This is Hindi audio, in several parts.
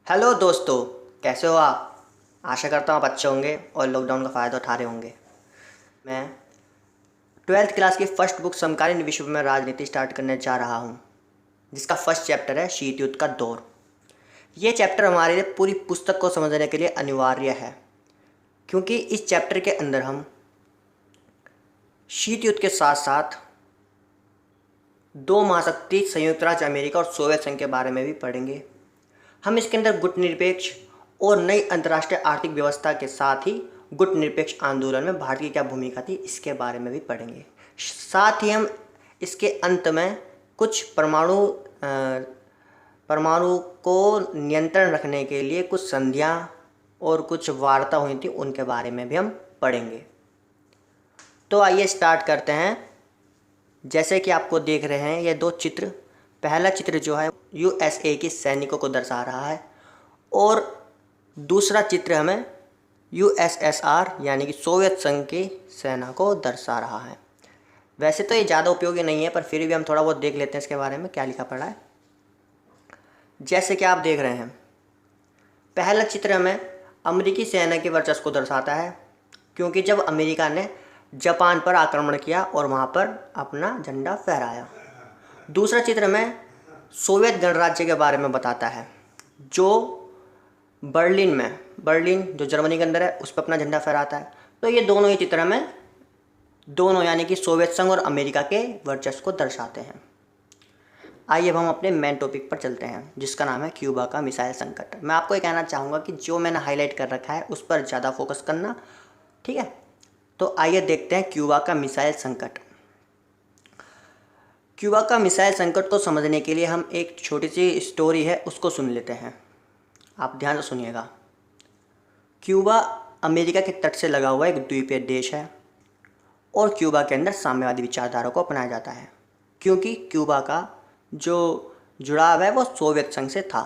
हेलो दोस्तों, कैसे हो आप। आशा करता हूँ आप अच्छे होंगे और लॉकडाउन का फ़ायदा उठा रहे होंगे। मैं 12th क्लास की फ़र्स्ट बुक समकालीन विश्व में राजनीति स्टार्ट करने जा रहा हूँ, जिसका फर्स्ट चैप्टर है शीत युद्ध का दौर। ये चैप्टर हमारे लिए पूरी पुस्तक को समझने के लिए अनिवार्य है, क्योंकि इस चैप्टर के अंदर हम शीत युद्ध के साथ साथ दो महाशक्ति संयुक्त राज्य अमेरिका और सोवियत संघ के बारे में भी पढ़ेंगे। हम इसके अंदर गुटनिरपेक्ष और नई अंतर्राष्ट्रीय आर्थिक व्यवस्था के साथ ही गुटनिरपेक्ष आंदोलन में भारत की क्या भूमिका थी, इसके बारे में भी पढ़ेंगे। साथ ही हम इसके अंत में कुछ परमाणु को नियंत्रण रखने के लिए कुछ संधियां और कुछ वार्ता हुई थी, उनके बारे में भी हम पढ़ेंगे। तो आइए स्टार्ट करते हैं। जैसे कि आपको देख रहे हैं ये दो चित्र। पहला चित्र जो है यूएसए के सैनिकों को दर्शा रहा है और दूसरा चित्र हमें यूएसएसआर यानी कि सोवियत संघ की सेना को दर्शा रहा है। वैसे तो ये ज़्यादा उपयोगी नहीं है, पर फिर भी हम थोड़ा बहुत देख लेते हैं इसके बारे में क्या लिखा पड़ा है। जैसे कि आप देख रहे हैं, पहला चित्र हमें अमेरिकी सेना के वर्चस्व को दर्शाता है, क्योंकि जब अमेरिका ने जापान पर आक्रमण किया और वहाँ पर अपना झंडा फहराया। दूसरा चित्र में सोवियत गणराज्य के बारे में बताता है, जो बर्लिन जो जर्मनी के अंदर है उस पर अपना झंडा फहराता है। तो ये दोनों ही चित्र में दोनों यानी कि सोवियत संघ और अमेरिका के वर्चस्व को दर्शाते हैं। आइए अब हम अपने मेन टॉपिक पर चलते हैं, जिसका नाम है क्यूबा का मिसाइल संकट। मैं आपको ये कहना चाहूँगा कि जो मैंने हाईलाइट कर रखा है उस पर ज़्यादा फोकस करना, ठीक है। तो आइए देखते हैं क्यूबा का मिसाइल संकट। क्यूबा का मिसाइल संकट को समझने के लिए हम एक छोटी सी स्टोरी है उसको सुन लेते हैं। आप ध्यान से सुनिएगा। क्यूबा अमेरिका के तट से लगा हुआ एक द्वीपीय देश है और क्यूबा के अंदर साम्यवादी विचारधारा को अपनाया जाता है, क्योंकि क्यूबा का जो जुड़ाव है वो सोवियत संघ से था।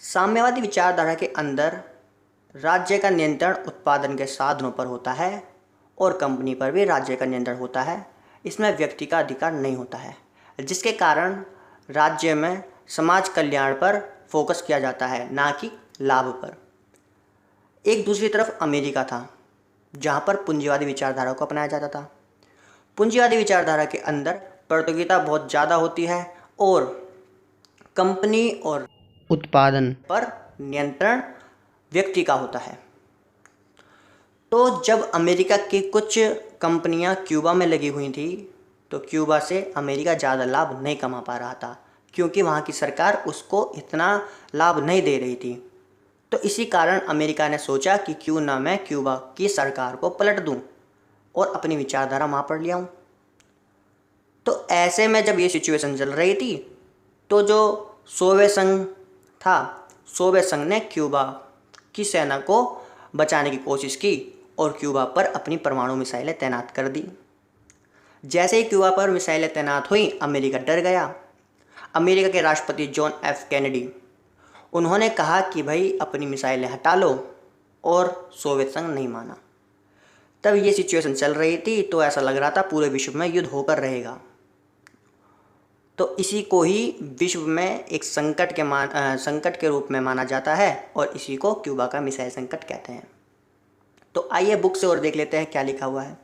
साम्यवादी विचारधारा के अंदर राज्य का नियंत्रण उत्पादन के साधनों पर होता है और कंपनी पर भी राज्य का नियंत्रण होता है। इसमें व्यक्ति का अधिकार नहीं होता है, जिसके कारण राज्य में समाज कल्याण पर फोकस किया जाता है, ना कि लाभ पर। एक दूसरी तरफ अमेरिका था, जहाँ पर पूंजीवादी विचारधारा को अपनाया जाता था। पूंजीवादी विचारधारा के अंदर प्रतियोगिता बहुत ज़्यादा होती है और कंपनी और उत्पादन पर नियंत्रण व्यक्ति का होता है। तो जब अमेरिका की कुछ कंपनियां क्यूबा में लगी हुई थी, तो क्यूबा से अमेरिका ज़्यादा लाभ नहीं कमा पा रहा था, क्योंकि वहाँ की सरकार उसको इतना लाभ नहीं दे रही थी। तो इसी कारण अमेरिका ने सोचा कि क्यों ना मैं क्यूबा की सरकार को पलट दूं और अपनी विचारधारा वहाँ पर ले आऊँ। तो ऐसे में जब ये सिचुएशन चल रही थी, तो जो सोवियत संघ था, सोवियत संघ ने क्यूबा की सेना को बचाने की कोशिश की और क्यूबा पर अपनी परमाणु मिसाइलें तैनात कर दी। जैसे ही क्यूबा पर मिसाइलें तैनात हुई, अमेरिका डर गया। अमेरिका के राष्ट्रपति जॉन एफ कैनेडी, उन्होंने कहा कि भाई अपनी मिसाइलें हटा लो, और सोवियत संघ नहीं माना। तब ये सिचुएशन चल रही थी, तो ऐसा लग रहा था पूरे विश्व में युद्ध होकर रहेगा। तो इसी को ही विश्व में एक संकट के रूप में माना जाता है और इसी को क्यूबा का मिसाइल संकट कहते हैं। तो आइए बुक से और देख लेते हैं क्या लिखा हुआ है।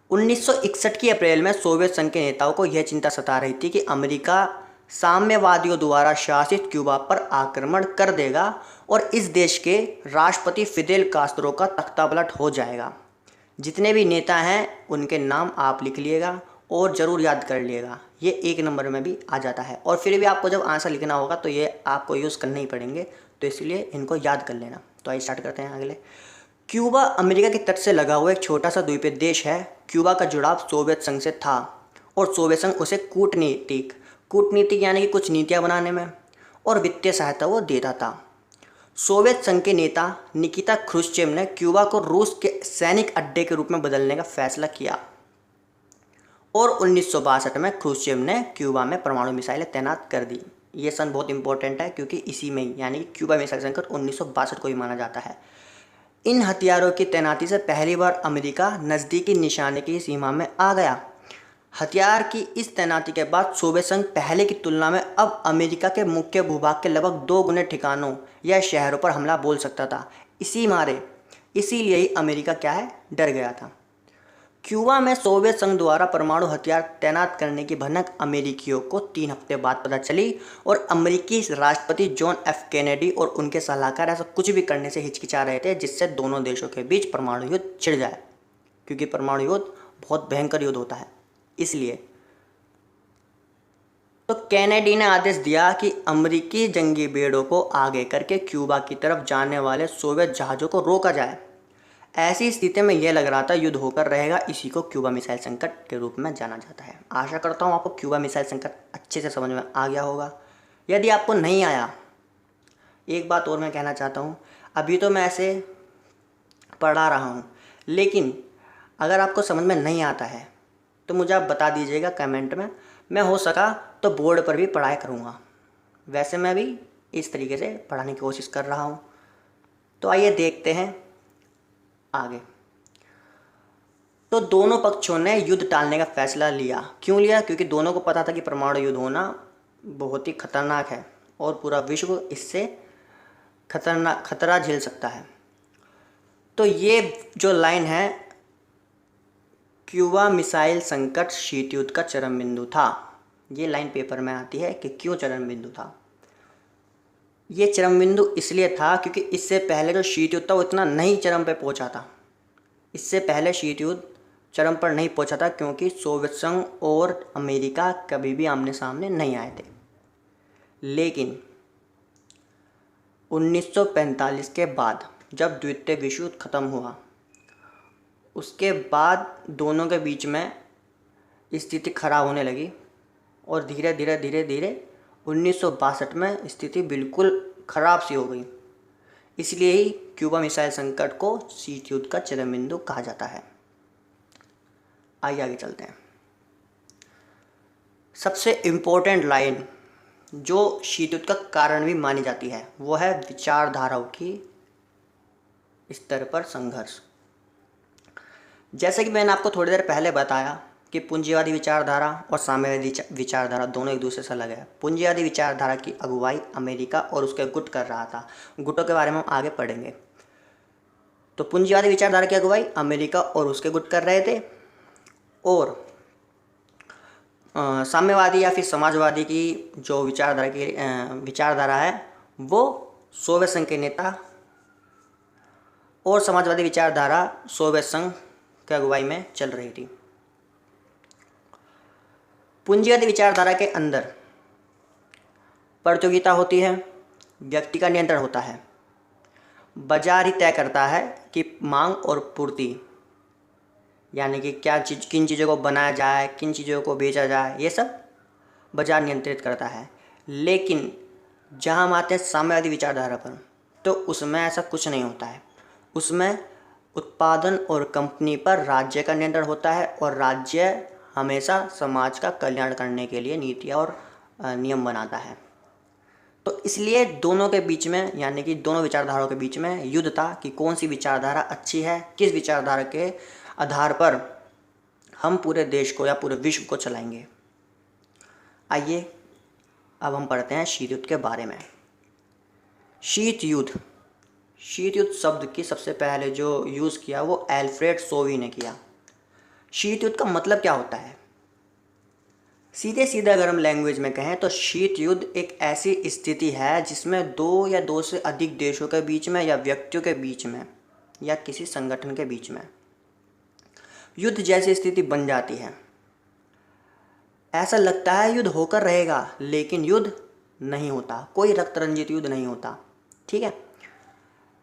1961 की अप्रैल में सोवियत संघ के नेताओं को यह चिंता सता रही थी कि अमेरिका साम्यवादियों द्वारा शासित क्यूबा पर आक्रमण कर देगा और इस देश के राष्ट्रपति फिदेल कास्त्रो का तख्तापलट हो जाएगा। जितने भी नेता हैं उनके नाम आप लिख लीजिएगा और ज़रूर याद कर लीजिएगा, ये 1 नंबर में भी आ जाता है। और फिर भी आपको जब आंसर लिखना होगा तो ये आपको यूज़ करने ही पड़ेंगे, तो इसलिए इनको याद कर लेना। तो आइए स्टार्ट करते हैं अगले। क्यूबा अमेरिका के तट से लगा हुआ एक छोटा सा द्वीपीय देश है। क्यूबा का जुड़ाव सोवियत संघ से था और सोवियत संघ उसे कूटनीतिक यानी कि कुछ नीतियाँ बनाने में और वित्तीय सहायता वो देता था। सोवियत संघ के नेता निकिता ख्रुश्चेव ने क्यूबा को रूस के सैनिक अड्डे के रूप में बदलने का फैसला किया और 1962 में ख्रुश्चेव ने क्यूबा में परमाणु मिसाइलें तैनात कर दी। ये सन बहुत इंपॉर्टेंट है, क्योंकि इसी में ही यानी कि क्यूबा मिसाइल संकट 1962 को ही माना जाता है। इन हथियारों की तैनाती से पहली बार अमेरिका नज़दीकी निशाने की सीमा में आ गया। हथियार की इस तैनाती के बाद सोवियत संघ पहले की तुलना में अब अमेरिका के मुख्य भूभाग के लगभग 2 गुने ठिकानों या शहरों पर हमला बोल सकता था। इसीलिए ही अमेरिका क्या है, डर गया था। क्यूबा में सोवियत संघ द्वारा परमाणु हथियार तैनात करने की भनक अमेरिकियों को 3 हफ्ते बाद पता चली और अमेरिकी राष्ट्रपति जॉन एफ कैनेडी और उनके सलाहकार ऐसा कुछ भी करने से हिचकिचा रहे थे जिससे दोनों देशों के बीच परमाणु युद्ध छिड़ जाए, क्योंकि परमाणु युद्ध बहुत भयंकर युद्ध होता है। इसलिए तो कैनेडी ने आदेश दिया कि अमेरिकी जंगी बेड़ों को आगे करके क्यूबा की तरफ जाने वाले सोवियत जहाज़ों को रोका जाए। ऐसी स्थिति में यह लग रहा था युद्ध होकर रहेगा। इसी को क्यूबा मिसाइल संकट के रूप में जाना जाता है। आशा करता हूँ आपको क्यूबा मिसाइल संकट अच्छे से समझ में आ गया होगा। यदि आपको नहीं आया, एक बात और मैं कहना चाहता हूँ, अभी तो मैं ऐसे पढ़ा रहा हूँ, लेकिन अगर आपको समझ में नहीं आता है तो मुझे आप बता दीजिएगा कमेंट में। मैं हो सका तो बोर्ड पर भी पढ़ाई करूँगा। वैसे मैं भी इस तरीके से पढ़ाने की कोशिश कर रहा हूँ। तो आइए देखते हैं आगे। तो दोनों पक्षों ने युद्ध टालने का फैसला लिया। क्यों लिया? क्योंकि दोनों को पता था कि परमाणु युद्ध होना बहुत ही खतरनाक है और पूरा विश्व इससे खतरा झेल सकता है। तो ये जो लाइन है, क्यूबा मिसाइल संकट शीत युद्ध का चरम बिंदु था। ये लाइन पेपर में आती है कि क्यों चरम बिंदु था। ये चरम बिंदु इसलिए था क्योंकि इससे पहले जो शीत युद्ध था वो इतना नहीं चरम पे पहुंचा था। इससे पहले शीत युद्ध चरम पर नहीं पहुंचा था क्योंकि सोवियत संघ और अमेरिका कभी भी आमने सामने नहीं आए थे। लेकिन 1945 के बाद जब द्वितीय विश्व युद्ध खत्म हुआ, उसके बाद दोनों के बीच में स्थिति खराब होने लगी और धीरे धीरे 1962 में स्थिति बिल्कुल ख़राब सी हो गई। इसलिए ही क्यूबा मिसाइल संकट को शीत युद्ध का चरम बिंदु कहा जाता है। आइए आगे चलते हैं। सबसे इम्पोर्टेंट लाइन जो शीत युद्ध का कारण भी मानी जाती है वो है विचारधाराओं की स्तर पर संघर्ष। जैसे कि मैंने आपको थोड़ी देर पहले बताया कि पूंजीवादी विचारधारा और साम्यवादी विचारधारा दोनों एक दूसरे से अलग है। पूंजीवादी विचारधारा की अगुवाई अमेरिका और उसके गुट कर रहा था। गुटों के बारे में हम आगे पढ़ेंगे। तो पूंजीवादी विचारधारा की अगुवाई अमेरिका और उसके गुट कर रहे थे और साम्यवादी या फिर समाजवादी की जो विचारधारा है वो सोवियत संघ के नेता और समाजवादी विचारधारा सोवियत संघ की अगुवाई में चल रही थी। पूंजीवादी विचारधारा के अंदर प्रतियोगिता होती है, व्यक्ति का नियंत्रण होता है, बाजार ही तय करता है कि मांग और पूर्ति, यानी कि किन चीज़ों को बनाया जाए, किन चीज़ों को बेचा जाए, ये सब बाजार नियंत्रित करता है। लेकिन जहाँ हम आते हैं साम्यवादी विचारधारा पर, तो उसमें ऐसा कुछ नहीं होता है। उसमें उत्पादन और कंपनी पर राज्य का नियंत्रण होता है और राज्य हमेशा समाज का कल्याण करने के लिए नीतियाँ और नियम बनाता है। तो इसलिए दोनों के बीच में, यानी कि दोनों विचारधाराओं के बीच में युद्ध था कि कौन सी विचारधारा अच्छी है, किस विचारधारा के आधार पर हम पूरे देश को या पूरे विश्व को चलाएंगे। आइए अब हम पढ़ते हैं शीत युद्ध के बारे में। शीत युद्ध शब्द की सबसे पहले जो यूज़ किया वो एल्फ्रेड सोवी ने किया। शीत युद्ध का मतलब क्या होता है? सीधे अगर हम लैंग्वेज में कहें तो शीत युद्ध एक ऐसी स्थिति है जिसमें दो या दो से अधिक देशों के बीच में या व्यक्तियों के बीच में या किसी संगठन के बीच में युद्ध जैसी स्थिति बन जाती है। ऐसा लगता है युद्ध होकर रहेगा, लेकिन युद्ध नहीं होता, कोई रक्त रंजित युद्ध नहीं होता। ठीक है,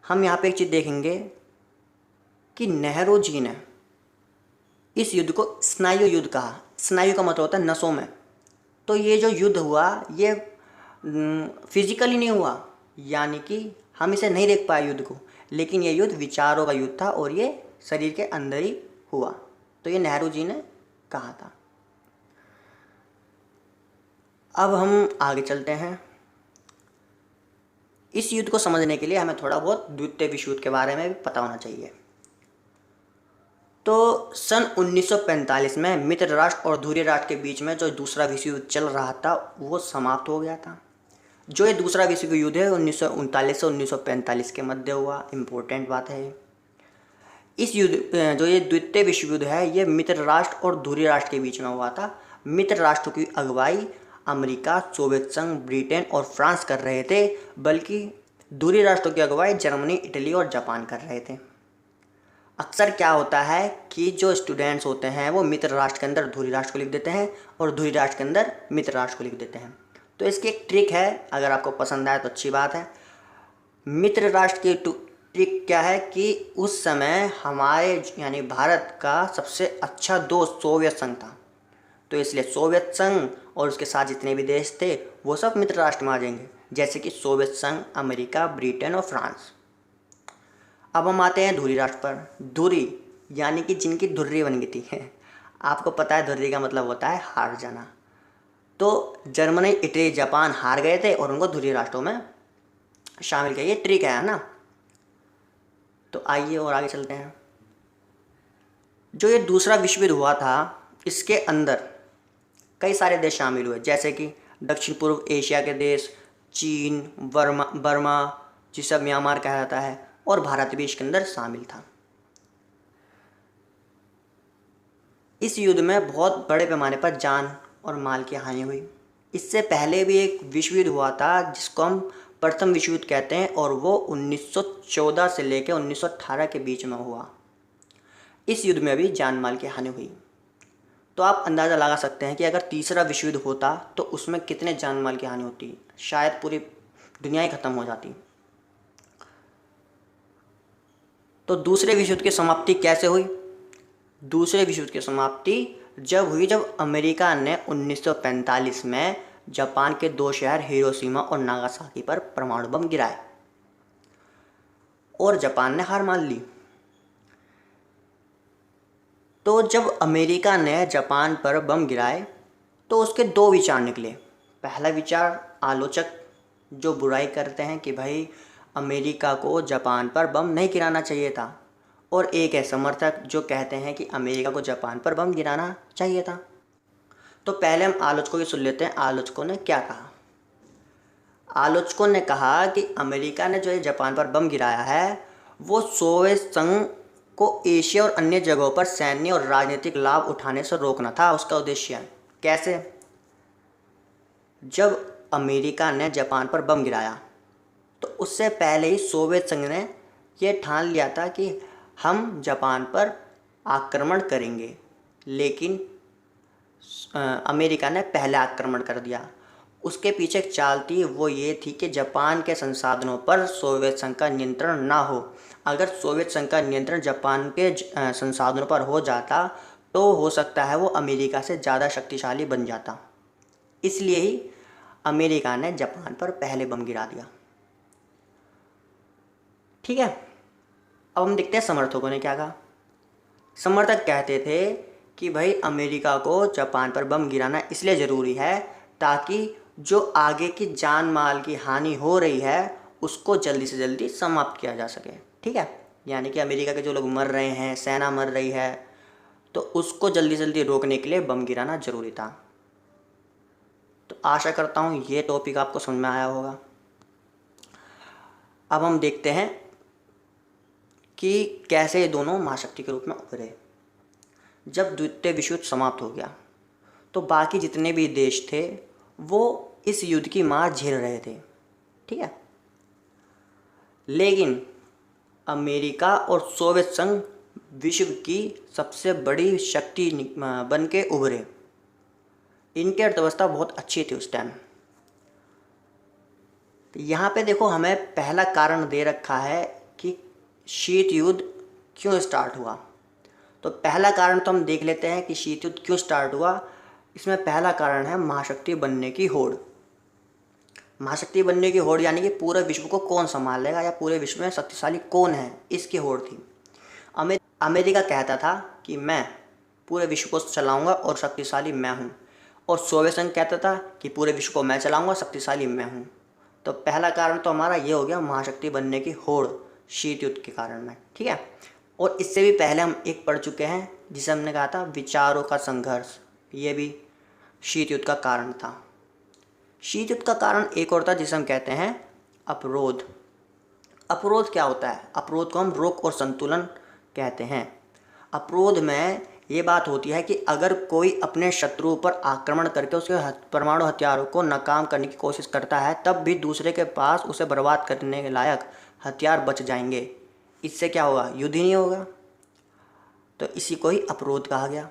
हम यहाँ पे एक चीज़ देखेंगे कि नेहरू जी ने इस युद्ध को स्नायु युद्ध कहा। स्नायु का मतलब होता है नसों में। तो ये जो युद्ध हुआ ये फिजिकली नहीं हुआ, यानी कि हम इसे नहीं देख पाए युद्ध को, लेकिन ये युद्ध विचारों का युद्ध था और ये शरीर के अंदर ही हुआ। तो ये नेहरू जी ने कहा था। अब हम आगे चलते हैं। इस युद्ध को समझने के लिए हमें थोड़ा बहुत द्वितीय विश्व युद्ध के बारे में भी पता होना चाहिए। तो सन 1945 में मित्र राष्ट्र और धुरी राष्ट्र के बीच में जो दूसरा विश्व युद्ध चल रहा था वो समाप्त हो गया था। जो ये दूसरा विश्व युद्ध है 1939 से 1945 के मध्य हुआ। इम्पोर्टेंट बात है ये। इस युद्ध जो ये द्वितीय विश्व युद्ध है ये मित्र राष्ट्र और धुरी राष्ट्र के बीच में हुआ था। मित्र राष्ट्र की अगुवाई अमेरिका, सोवियत संघ, ब्रिटेन और फ्रांस कर रहे थे, बल्कि धुरी राष्ट्रों की अगुवाई जर्मनी, इटली और जापान कर रहे थे। अक्सर क्या होता है कि जो स्टूडेंट्स होते हैं वो मित्र राष्ट्र के अंदर धुरी राष्ट्र को लिख देते हैं और धुरी राष्ट्र के अंदर मित्र राष्ट्र को लिख देते हैं। तो इसकी एक ट्रिक है, अगर आपको पसंद आए तो अच्छी बात है। मित्र राष्ट्र की ट्रिक क्या है कि उस समय हमारे यानी भारत का सबसे अच्छा दोस्त सोवियत संघ था, तो इसलिए सोवियत संघ और उसके साथ जितने भी देश थे वो सब मित्र राष्ट्र में आ जाएंगे, जैसे कि सोवियत संघ, अमेरिका, ब्रिटेन और फ्रांस। अब हम आते हैं धुरी राष्ट्र पर। धुरी यानी कि जिनकी धुर्री बन गई थी आपको पता है धुर्री का मतलब होता है हार जाना। तो जर्मनी, इटली, जापान हार गए थे और उनको धुरी राष्ट्रों में शामिल किया। ये ट्रिक है ना। तो आइए और आगे चलते हैं। जो ये दूसरा विश्व युद्ध हुआ था इसके अंदर कई सारे देश शामिल हुए, जैसे कि दक्षिण पूर्व एशिया के देश, चीन, बर्मा जिसे म्यांमार कहा जाता है, और भारत भी इसके अंदर शामिल था। इस युद्ध में बहुत बड़े पैमाने पर जान और माल की हानि हुई। इससे पहले भी एक विश्व युद्ध हुआ था जिसको हम प्रथम विश्व युद्ध कहते हैं, और वो 1914 से लेकर 1918 के बीच में हुआ। इस युद्ध में भी जान माल की हानि हुई। तो आप अंदाज़ा लगा सकते हैं कि अगर तीसरा विश्व युद्ध होता तो उसमें कितने जान माल की हानि होती, शायद पूरी दुनिया ही ख़त्म हो जाती। तो दूसरे विश्व युद्ध की समाप्ति कैसे हुई? दूसरे विश्व युद्ध की समाप्ति जब हुई जब अमेरिका ने 1945 में जापान के 2 शहर हिरोशिमा और नागासाकी पर परमाणु बम गिराए और जापान ने हार मान ली। तो जब अमेरिका ने जापान पर बम गिराए तो उसके 2 विचार निकले। पहला विचार आलोचक जो बुराई करते हैं कि भाई अमेरिका को जापान पर बम नहीं गिराना चाहिए था, और एक है समर्थक जो कहते हैं कि अमेरिका को जापान पर बम गिराना चाहिए था। तो पहले हम आलोचकों की सुन लेते हैं। आलोचकों ने क्या कहा? आलोचकों ने कहा कि अमेरिका ने जो ये जापान पर बम गिराया है वो सोवियत संघ को एशिया और अन्य जगहों पर सैन्य और राजनीतिक लाभ उठाने से रोकना था उसका उद्देश्य। कैसे? जब अमेरिका ने जापान पर बम गिराया तो उससे पहले ही सोवियत संघ ने ये ठान लिया था कि हम जापान पर आक्रमण करेंगे, लेकिन अमेरिका ने पहले आक्रमण कर दिया। उसके पीछे एक चाल थी, वो ये थी कि जापान के संसाधनों पर सोवियत संघ का नियंत्रण ना हो। अगर सोवियत संघ का नियंत्रण जापान के संसाधनों पर हो जाता तो हो सकता है वो अमेरिका से ज़्यादा शक्तिशाली बन जाता। इसलिए ही अमेरिका ने जापान पर पहले बम गिरा दिया। ठीक है, अब हम देखते हैं समर्थकों ने क्या कहा। समर्थक कहते थे कि भाई अमेरिका को जापान पर बम गिराना इसलिए ज़रूरी है ताकि जो आगे की जान माल की हानि हो रही है उसको जल्दी से जल्दी समाप्त किया जा सके। ठीक है, यानी कि अमेरिका के जो लोग मर रहे हैं, सेना मर रही है, तो उसको जल्दी जल्दी रोकने के लिए बम गिराना ज़रूरी था। तो आशा करता हूँ ये टॉपिक आपको समझ में आया होगा। अब हम देखते हैं कि कैसे ये दोनों महाशक्ति के रूप में उभरे। जब द्वितीय विश्व युद्ध समाप्त हो गया तो बाकी जितने भी देश थे वो इस युद्ध की मार झेल रहे थे। ठीक है, लेकिन अमेरिका और सोवियत संघ विश्व की सबसे बड़ी शक्ति बन के उभरे। इनकी अर्थव्यवस्था बहुत अच्छी थी उस टाइम। तो यहाँ पे देखो हमें पहला कारण दे रखा है कि शीत युद्ध क्यों स्टार्ट हुआ। तो पहला कारण तो हम देख लेते हैं कि शीत युद्ध क्यों स्टार्ट हुआ। इसमें पहला कारण है महाशक्ति बनने की होड़। महाशक्ति बनने की होड़ यानी कि पूरे विश्व को कौन संभालेगा या पूरे विश्व में शक्तिशाली कौन है, इसकी होड़ थी। अमेरिका कहता था कि मैं पूरे विश्व को चलाऊंगा और शक्तिशाली मैं हूँ, और सोवियत संघ कहता था कि पूरे विश्व को मैं चलाऊंगा, शक्तिशाली मैं हूँ। तो पहला कारण तो हमारा ये हो गया महाशक्ति बनने की होड़ शीत युद्ध के कारण में। ठीक है, और इससे भी पहले हम एक पढ़ चुके हैं जिसे हमने कहा था विचारों का संघर्ष, ये भी शीत युद्ध का कारण था। शीत युद्ध का कारण एक और था जिसे हम कहते हैं अपरोध। अपरोध क्या होता है? अपरोध को हम रोक और संतुलन कहते हैं। अपरोध में ये बात होती है कि अगर कोई अपने शत्रु पर आक्रमण करके उसके परमाणु हथियारों को नाकाम करने की कोशिश करता है, तब भी दूसरे के पास उसे बर्बाद करने के लायक हथियार बच जाएंगे। इससे क्या होगा? युद्ध ही नहीं होगा। तो इसी को ही अपरोध कहा गया।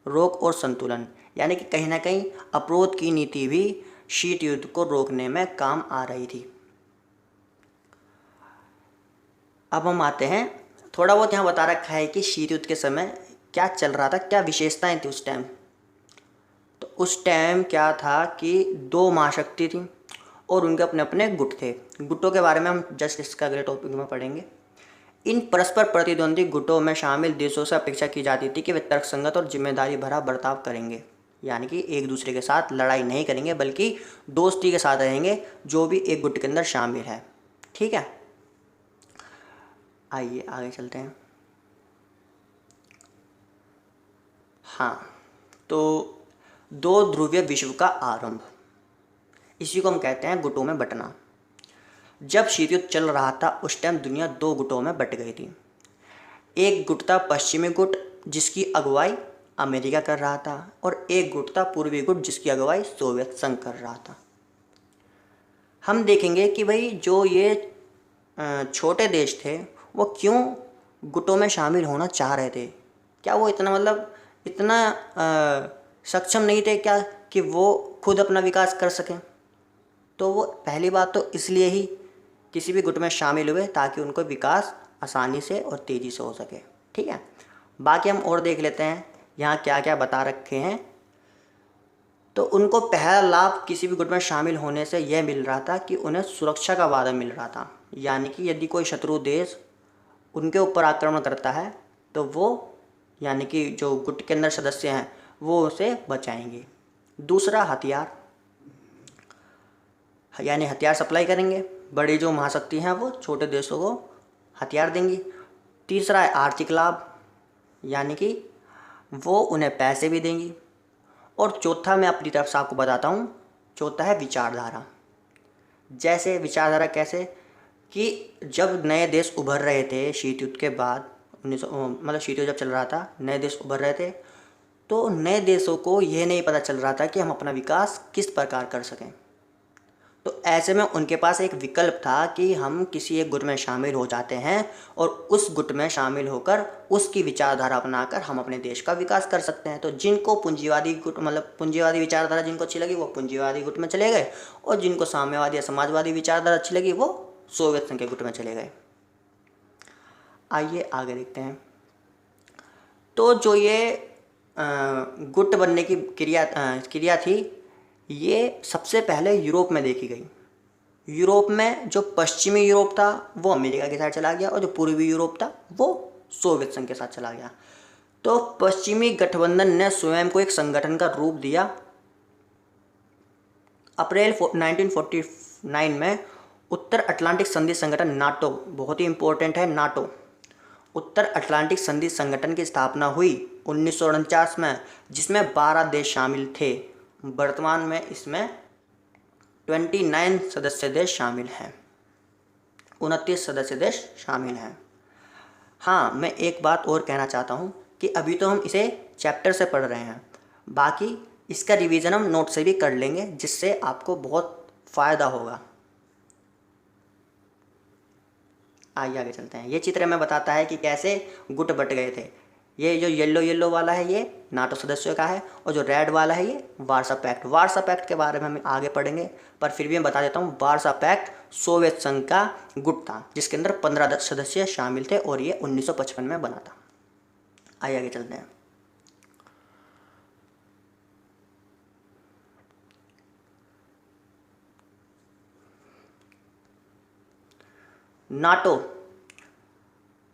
रोक और संतुलन, यानी कि कहीं ना कहीं अपरोध की नीति भी शीत युद्ध को रोकने में काम आ रही थी। अब हम आते हैं, थोड़ा बहुत यहाँ बता रखा है कि शीत युद्ध के समय क्या चल रहा था, क्या विशेषताएं थी उस टाइम। तो उस टाइम क्या था कि दो महाशक्ति थी और उनके अपने अपने गुट थे। गुटों के बारे में हम जस्ट इसका अगले टॉपिक में पढ़ेंगे। इन परस्पर प्रतिद्वंदी गुटों में शामिल देशों से अपेक्षा की जाती थी कि वे तर्कसंगत और जिम्मेदारी भरा बर्ताव करेंगे, यानी कि एक दूसरे के साथ लड़ाई नहीं करेंगे बल्कि दोस्ती के साथ रहेंगे जो भी एक गुट के अंदर शामिल है। ठीक है, आइए आगे चलते हैं। हाँ, तो दो ध्रुवीय विश्व का आरंभ, इसी को हम कहते हैं गुटों में बंटना। जब शीत युद्ध चल रहा था उस टाइम दुनिया दो गुटों में बंट गई थी। एक गुट था पश्चिमी गुट जिसकी अगुवाई अमेरिका कर रहा था, और एक गुट था पूर्वी गुट जिसकी अगुवाई सोवियत संघ कर रहा था। हम देखेंगे कि भाई जो ये छोटे देश थे वो क्यों गुटों में शामिल होना चाह रहे थे। क्या वो इतना सक्षम नहीं थे क्या कि वो खुद अपना विकास कर सकें? तो वो पहली बात तो इसलिए ही किसी भी गुट में शामिल हुए ताकि उनको विकास आसानी से और तेज़ी से हो सके। ठीक है, बाकी हम और देख लेते हैं यहाँ क्या क्या बता रखे हैं। तो उनको पहला लाभ किसी भी गुट में शामिल होने से यह मिल रहा था कि उन्हें सुरक्षा का वादा मिल रहा था, यानी कि यदि कोई शत्रु देश उनके ऊपर आक्रमण करता है तो वो, यानी कि जो गुट के अंदर सदस्य हैं, वो उसे बचाएंगे। दूसरा हथियार, यानी हथियार सप्लाई करेंगे। बड़ी जो महाशक्ति हैं वो छोटे देशों को हथियार देंगी। तीसरा है आर्थिक लाभ, यानी कि वो उन्हें पैसे भी देंगी। और चौथा मैं अपनी तरफ से आपको बताता हूँ, चौथा है विचारधारा। जैसे विचारधारा कैसे कि जब नए देश उभर रहे थे शीत युद्ध के बाद, शीत युद्ध जब चल रहा था, नए देश उभर रहे थे, तो नए देशों को यह नहीं पता चल रहा था कि हम अपना विकास किस प्रकार कर सकें। तो ऐसे में उनके पास एक विकल्प था कि हम किसी एक गुट में शामिल हो जाते हैं और उस गुट में शामिल होकर उसकी विचारधारा अपनाकर हम अपने देश का विकास कर सकते हैं। तो जिनको पूंजीवादी गुट पूंजीवादी विचारधारा जिनको अच्छी लगी वो पूंजीवादी गुट में चले गए, और जिनको साम्यवादी या समाजवादी विचारधारा अच्छी लगी वो सोवियत संघ के गुट में चले गए। आइए आगे देखते हैं। तो जो ये गुट बनने की क्रिया थी, ये सबसे पहले यूरोप में देखी गई। यूरोप में जो पश्चिमी यूरोप था वो अमेरिका के साथ चला गया, और जो पूर्वी यूरोप था वो सोवियत संघ के साथ चला गया। तो पश्चिमी गठबंधन ने स्वयं को एक संगठन का रूप दिया। अप्रैल 1949 में उत्तर अटलांटिक संधि संगठन नाटो, बहुत ही इंपॉर्टेंट है नाटो, उत्तर अटलांटिक संधि संगठन की स्थापना हुई 1949 में, जिसमें 12 देश शामिल थे। वर्तमान में इसमें 29 सदस्य देश शामिल हैं, 29 सदस्य देश शामिल हैं। हाँ, मैं एक बात और कहना चाहता हूँ कि अभी तो हम इसे चैप्टर से पढ़ रहे हैं, बाकी इसका रिवीजन हम नोट से भी कर लेंगे, जिससे आपको बहुत फ़ायदा होगा। आइए आगे चलते हैं। ये चित्र में बताता है कि कैसे गुट बट गए थे। ये जो येलो वाला है ये नाटो सदस्यों का है, और जो रेड वाला है ये वार्सा पैक्ट। वार्सा पैक्ट के बारे में हम आगे पढ़ेंगे, पर फिर भी मैं बता देता हूँ, वार्सा पैक्ट सोवियत संघ का गुट था जिसके अंदर 15 सदस्य शामिल थे, और ये 1955 में बना था। आइए आगे चलते हैं।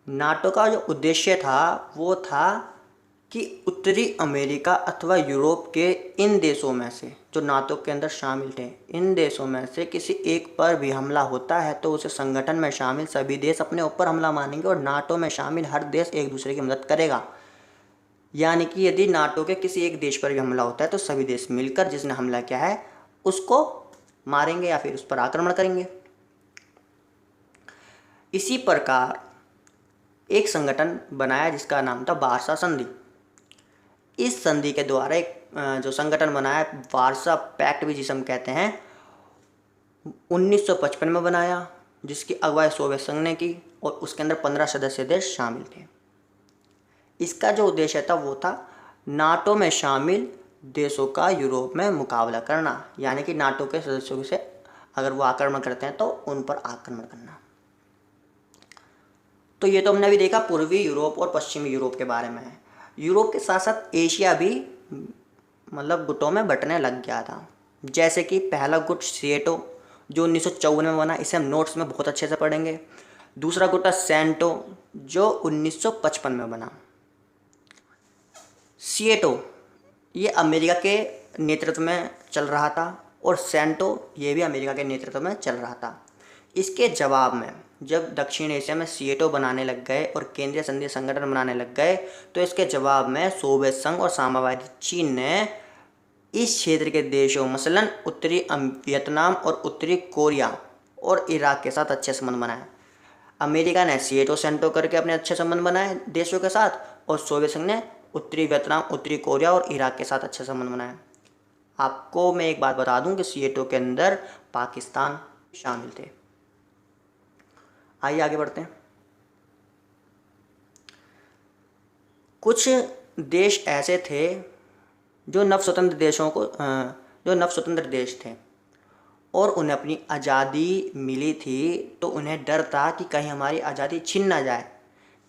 नाटो का जो उद्देश्य था वो था कि उत्तरी अमेरिका अथवा यूरोप के इन देशों में से जो नाटो के अंदर शामिल थे, इन देशों में से किसी एक पर भी हमला होता है तो उसे संगठन में शामिल सभी देश अपने ऊपर हमला मानेंगे और नाटो में शामिल हर देश एक दूसरे की मदद करेगा। यानी कि यदि नाटो के किसी एक देश पर भी हमला होता है तो सभी देश मिलकर जिसने हमला किया है उसको मारेंगे या फिर उस पर आक्रमण करेंगे। इसी प्रकार एक संगठन बनाया जिसका नाम था वार्सा संधि। इस संधि के द्वारा एक जो संगठन बनाया वार्सा पैक्ट भी जिसे हम कहते हैं 1955 में बनाया, जिसकी अगुवाई सोवियत संघ ने की और उसके अंदर 15 सदस्य देश शामिल थे। इसका जो उद्देश्य था वो था नाटो में शामिल देशों का यूरोप में मुकाबला करना, यानी कि नाटो के सदस्यों से अगर वो आक्रमण करते हैं तो उन पर आक्रमण करना। तो ये तो हमने अभी देखा पूर्वी यूरोप और पश्चिमी यूरोप के बारे में है। यूरोप के साथ साथ एशिया भी मतलब गुटों में बंटने लग गया था। जैसे कि पहला गुट सिएटो जो 1954 में बना, इसे हम नोट्स में बहुत अच्छे से पढ़ेंगे। दूसरा गुट था सेंटो जो 1955 में बना। सिएटो ये अमेरिका के नेतृत्व में चल रहा था और सेंटो ये भी अमेरिका के नेतृत्व में चल रहा था। इसके जवाब में जब दक्षिण एशिया में सिएटो बनाने लग गए और केंद्रीय संधि संगठन बनाने लग गए तो इसके जवाब में सोवियत संघ और साम्यवादी चीन ने इस क्षेत्र के देशों मसलन उत्तरी वियतनाम और उत्तरी कोरिया और इराक के साथ अच्छे संबंध बनाए। अमेरिका ने सिएटो सेंटो करके अपने अच्छे संबंध बनाए देशों के साथ और सोवियत संघ ने उत्तरी वियतनाम, उत्तरी कोरिया और इराक के साथ अच्छे संबंध बनाए। आपको मैं एक बात बता दूं कि सिएटो के अंदर पाकिस्तान शामिल थे। आइए आगे बढ़ते हैं। कुछ देश ऐसे थे जो नवस्वतंत्र देश थे और उन्हें अपनी आज़ादी मिली थी तो उन्हें डर था कि कहीं हमारी आज़ादी छिन ना जाए,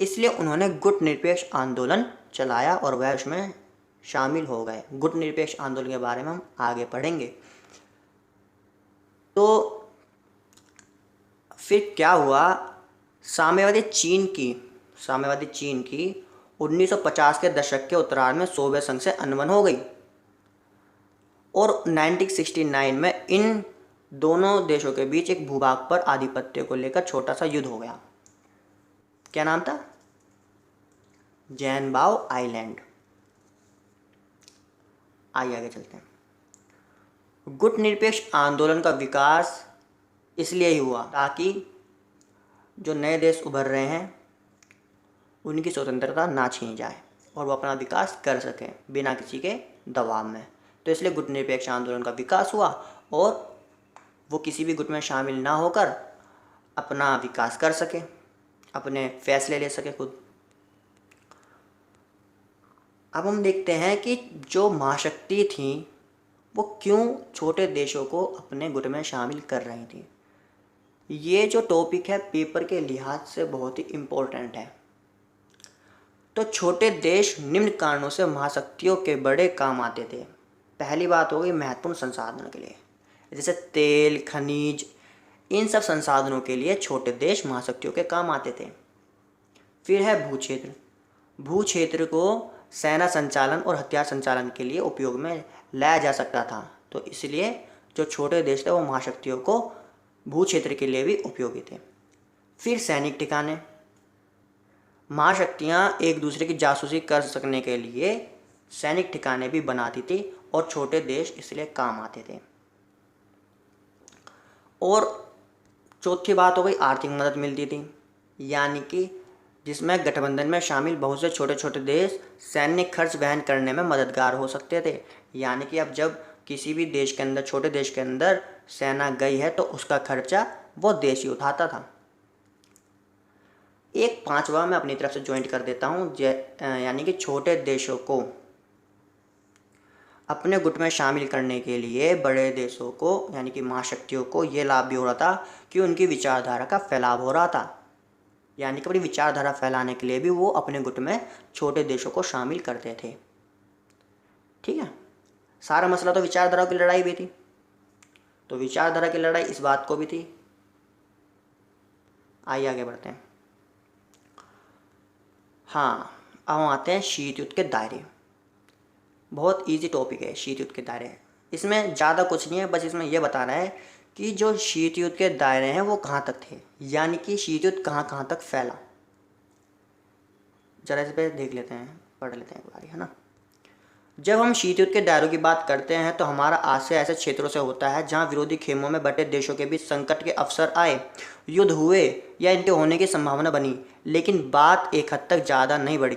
इसलिए उन्होंने गुट निरपेक्ष आंदोलन चलाया और वह उसमें शामिल हो गए। गुट निरपेक्ष आंदोलन के बारे में हम आगे पढ़ेंगे। तो फिर क्या हुआ, साम्यवादी चीन की 1950 के दशक के उत्तरार्ध में सोवियत संघ से अनबन हो गई और 1969 में इन दोनों देशों के बीच एक भूभाग पर आधिपत्य को लेकर छोटा सा युद्ध हो गया। क्या नाम था? जैनबाओ आइलैंड। आइए आगे चलते हैं। गुट निरपेक्ष आंदोलन का विकास इसलिए ही हुआ ताकि जो नए देश उभर रहे हैं उनकी स्वतंत्रता ना छीनी जाए और वो अपना विकास कर सकें बिना किसी के दबाव में। तो इसलिए गुट निरपेक्ष आंदोलन का विकास हुआ और वो किसी भी गुट में शामिल ना होकर अपना विकास कर सके, अपने फैसले ले सके खुद। अब हम देखते हैं कि जो महाशक्ति थी वो क्यों छोटे देशों को अपने गुट में शामिल कर रही थी। ये जो टॉपिक है पेपर के लिहाज से बहुत ही इम्पोर्टेंट है। तो छोटे देश निम्न कारणों से महाशक्तियों के बड़े काम आते थे। पहली बात हो गई महत्वपूर्ण संसाधन के लिए, जैसे तेल, खनिज, इन सब संसाधनों के लिए छोटे देश महाशक्तियों के काम आते थे। फिर है भूक्षेत्र। भूक्षेत्र को सेना संचालन और हथियार संचालन के लिए उपयोग में लाया जा सकता था, तो इसलिए जो छोटे देश थे वो महाशक्तियों को भूक्षेत्र के लिए भी उपयोगी थे। फिर सैनिक ठिकाने। महाशक्तियाँ एक दूसरे की जासूसी कर सकने के लिए सैनिक ठिकाने भी बनाती थी और छोटे देश इसलिए काम आते थे। और चौथी बात हो गई आर्थिक मदद मिलती थी, यानी कि जिसमें गठबंधन में शामिल बहुत से छोटे छोटे देश सैन्य खर्च वहन करने में मददगार हो सकते थे। यानी कि अब जब किसी भी देश के अंदर, छोटे देश के अंदर सेना गई है तो उसका खर्चा वो देश ही उठाता था। एक पांचवा मैं अपनी तरफ से ज्वाइंट कर देता हूँ, यानी कि छोटे देशों को अपने गुट में शामिल करने के लिए बड़े देशों को यानी कि महाशक्तियों को ये लाभ भी हो रहा था कि उनकी विचारधारा का फैलाव हो रहा था। यानी कि अपनी विचारधारा फैलाने के लिए भी वो अपने गुट में छोटे देशों को शामिल करते थे। ठीक है, सारा मसला तो विचारधारा की लड़ाई भी थी, तो विचारधारा की लड़ाई इस बात को भी थी। आइए आगे बढ़ते हैं। हाँ, अब हम आते हैं शीत युद्ध के दायरे। बहुत इजी टॉपिक है शीत युद्ध के दायरे। इसमें ज़्यादा कुछ नहीं है, बस इसमें यह बताना है कि जो शीत युद्ध के दायरे हैं वो कहाँ तक थे, यानी कि शीत युद्ध कहाँ कहाँ तक फैला। जरा इस पे देख लेते हैं, पढ़ लेते हैं एक बार, है ना। जब हम शीत युद्ध के दायरों की बात करते हैं तो हमारा आशय ऐसे क्षेत्रों से होता है जहां विरोधी खेमों में बटे देशों के बीच संकट के अवसर आए, युद्ध हुए या इनके होने की संभावना बनी, लेकिन बात एक हद तक ज़्यादा नहीं बढ़ी।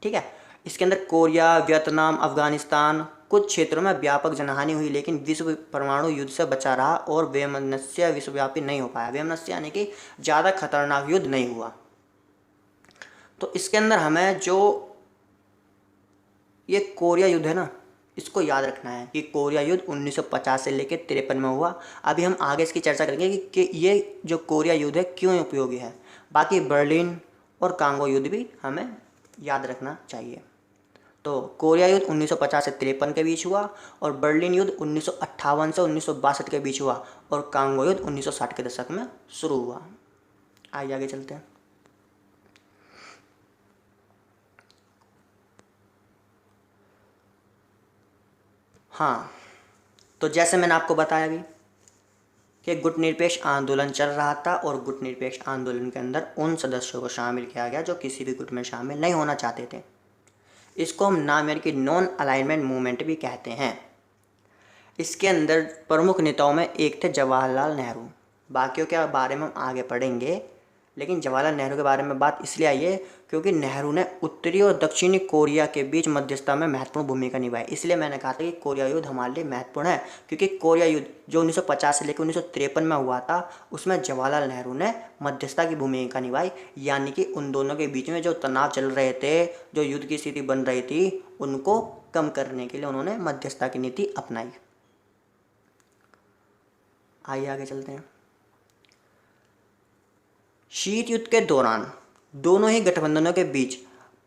ठीक है, इसके अंदर कोरिया, वियतनाम, अफगानिस्तान, कुछ क्षेत्रों में व्यापक जनहानि हुई, लेकिन विश्व परमाणु युद्ध से बचा रहा और वैमनस्य विश्वव्यापी नहीं हो पाया। वैमनस्य यानी कि ज़्यादा खतरनाक युद्ध नहीं हुआ। तो इसके अंदर हमें जो ये कोरिया युद्ध है ना, इसको याद रखना है कि कोरिया युद्ध 1950 से लेकर 53 में हुआ। अभी हम आगे इसकी चर्चा करेंगे कि ये जो कोरिया युद्ध है क्यों उपयोगी है। बाकी बर्लिन और कांगो युद्ध भी हमें याद रखना चाहिए। तो कोरिया युद्ध 1950 से 53 के बीच हुआ और बर्लिन युद्ध 1958 से 1962 के बीच हुआ और कांगो युद्ध 1960 के दशक में शुरू हुआ। आगे चलते हैं। हाँ, तो जैसे मैंने आपको बताया अभी कि गुटनिरपेक्ष आंदोलन चल रहा था और गुटनिरपेक्ष आंदोलन के अंदर उन सदस्यों को शामिल किया गया जो किसी भी गुट में शामिल नहीं होना चाहते थे। इसको हम नाम यानी कि नॉन अलाइनमेंट मूवमेंट भी कहते हैं। इसके अंदर प्रमुख नेताओं में एक थे जवाहरलाल नेहरू। बाकियों के बारे में हम आगे पढ़ेंगे, लेकिन जवाहरलाल नेहरू के बारे में बात इसलिए आई है क्योंकि नेहरू ने उत्तरी और दक्षिणी कोरिया के बीच मध्यस्थता में महत्वपूर्ण भूमिका निभाई। इसलिए मैंने कहा था कि कोरिया युद्ध हमारे लिए महत्वपूर्ण है, क्योंकि कोरिया युद्ध जो 1950 से लेकर 1953 में हुआ था उसमें जवाहरलाल नेहरू ने मध्यस्थता की भूमिका निभाई, यानी कि उन दोनों के बीच में जो तनाव चल रहे थे, जो युद्ध की स्थिति बन रही थी, उनको कम करने के लिए उन्होंने मध्यस्थता की नीति अपनाई। आइए आगे चलते हैं। शीत युद्ध के दौरान दोनों ही गठबंधनों के बीच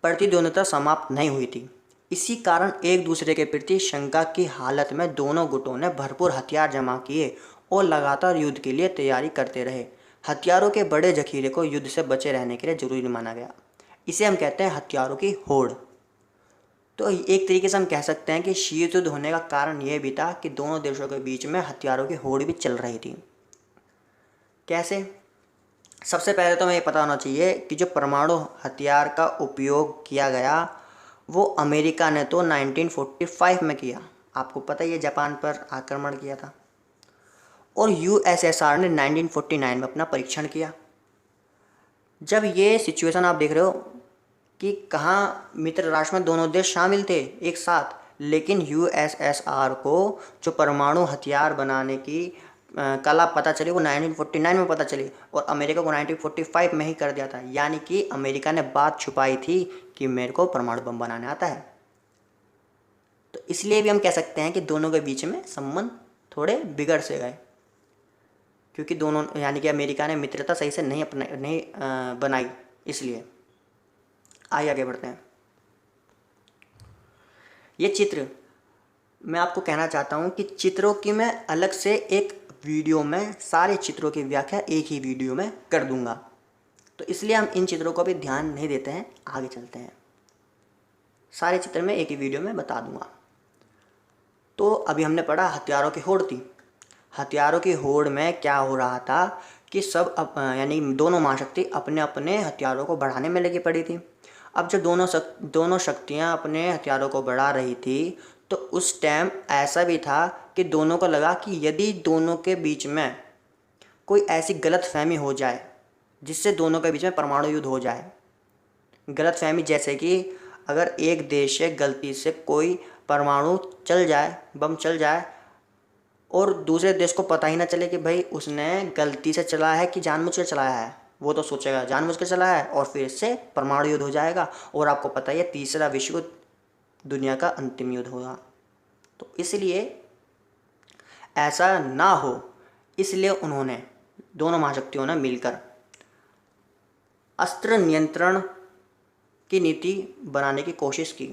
प्रतिद्वंद्विता समाप्त नहीं हुई थी। इसी कारण एक दूसरे के प्रति शंका की हालत में दोनों गुटों ने भरपूर हथियार जमा किए और लगातार युद्ध के लिए तैयारी करते रहे। हथियारों के बड़े जखीरे को युद्ध से बचे रहने के लिए जरूरी माना गया। इसे हम कहते हैं हथियारों की होड़। तो एक तरीके से हम कह सकते हैं कि शीत युद्ध होने का कारण यह भी था कि दोनों देशों के बीच में हथियारों की होड़ भी चल रही थी। कैसे? सबसे पहले तो हमें ये पता होना चाहिए कि जो परमाणु हथियार का उपयोग किया गया वो अमेरिका ने तो 1945 में किया। आपको पता ही है, जापान पर आक्रमण किया था। और यूएसएसआर ने 1949 में अपना परीक्षण किया। जब ये सिचुएशन आप देख रहे हो कि कहाँ मित्र राष्ट्र में दोनों देश शामिल थे एक साथ, लेकिन यूएसएसआर को जो परमाणु हथियार बनाने की कला पता चली वो 1949 में पता चली और अमेरिका को 1945 में ही कर दिया था। यानी कि अमेरिका ने बात छुपाई थी कि मेरे को परमाणु बम बनाने आता है। तो इसलिए भी हम कह सकते हैं कि दोनों के बीच में संबंध थोड़े बिगड़ से गए, क्योंकि दोनों यानी कि अमेरिका ने मित्रता सही से नहीं बनाई। इसलिए आगे बढ़ते हैं। ये चित्र मैं आपको कहना चाहता हूँ कि चित्रों की मैं अलग से एक वीडियो में सारे चित्रों की व्याख्या एक ही वीडियो में कर दूंगा, तो इसलिए हम इन चित्रों को भी ध्यान नहीं देते हैं। आगे चलते हैं। सारे चित्र में एक ही वीडियो में बता दूंगा। तो अभी हमने पढ़ा हथियारों की होड़ थी। हथियारों की होड़ में क्या हो रहा था कि सब यानी दोनों महाशक्ति अपने अपने हथियारों को बढ़ाने में लगी पड़ी थी। अब जब दोनों शक्तियाँ अपने हथियारों को बढ़ा रही थी तो उस टाइम ऐसा भी था कि दोनों को लगा कि यदि दोनों के बीच में कोई ऐसी गलतफहमी हो जाए जिससे दोनों के बीच में परमाणु युद्ध हो जाए। गलतफहमी जैसे कि अगर एक देश से गलती से कोई परमाणु चल जाए, बम चल जाए और दूसरे देश को पता ही ना चले कि भाई उसने गलती से चलाया है कि जानबूझकर चलाया है, वो तो सोचेगा जानबूझकर चलाया है और फिर इससे परमाणु युद्ध हो जाएगा। और आपको पता ही है तीसरा विश्व युद्ध दुनिया का अंतिम युद्ध होगा। तो इसलिए ऐसा ना हो, इसलिए उन्होंने दोनों महाशक्तियों ने मिलकर अस्त्र नियंत्रण की नीति बनाने की कोशिश की।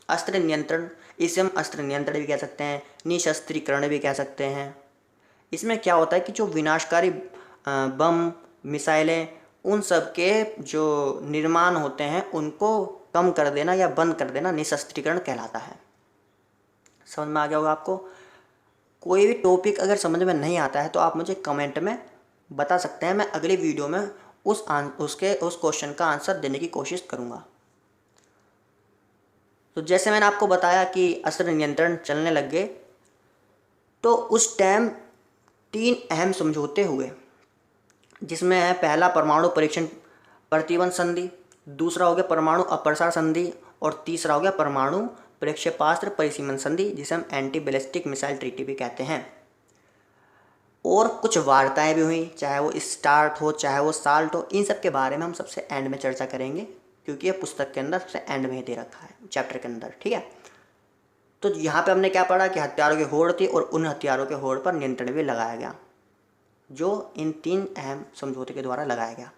अस्त्र नियंत्रण, इसे हम अस्त्र नियंत्रण भी कह सकते हैं, निशस्त्रीकरण भी कह सकते हैं। इसमें क्या होता है कि जो विनाशकारी बम, मिसाइलें, उन सब के जो निर्माण होते हैं उनको कम कर देना या बंद कर देना निशस्त्रीकरण कहलाता है। समझ में आ गया होगा आपको। कोई भी टॉपिक अगर समझ में नहीं आता है तो आप मुझे कमेंट में बता सकते हैं, मैं अगली वीडियो में उस क्वेश्चन का आंसर देने की कोशिश करूँगा। तो जैसे मैंने आपको बताया कि अस्त्र नियंत्रण चलने लग गए, तो उस टाइम 3 अहम समझौते हुए, जिसमें है पहला परमाणु परीक्षण प्रतिबंध संधि, दूसरा हो गया परमाणु अप्रसार संधि और तीसरा हो गया परमाणु प्रक्षेपास्त्र परिसीमन संधि, जिसे हम एंटी बैलिस्टिक मिसाइल ट्रीटी भी कहते हैं। और कुछ वार्ताएं भी हुई, चाहे वो स्टार्ट हो चाहे वो साल्ट हो, इन सब के बारे में हम सबसे एंड में चर्चा करेंगे, क्योंकि ये पुस्तक के अंदर सबसे एंड में ही दे रखा है, चैप्टर के अंदर, ठीक है। तो यहाँ पे हमने क्या पढ़ा कि हथियारों की होड़ थी और उन हथियारों के होड़ पर नियंत्रण भी लगाया गया, जो इन 3 अहम समझौते के द्वारा लगाया गया।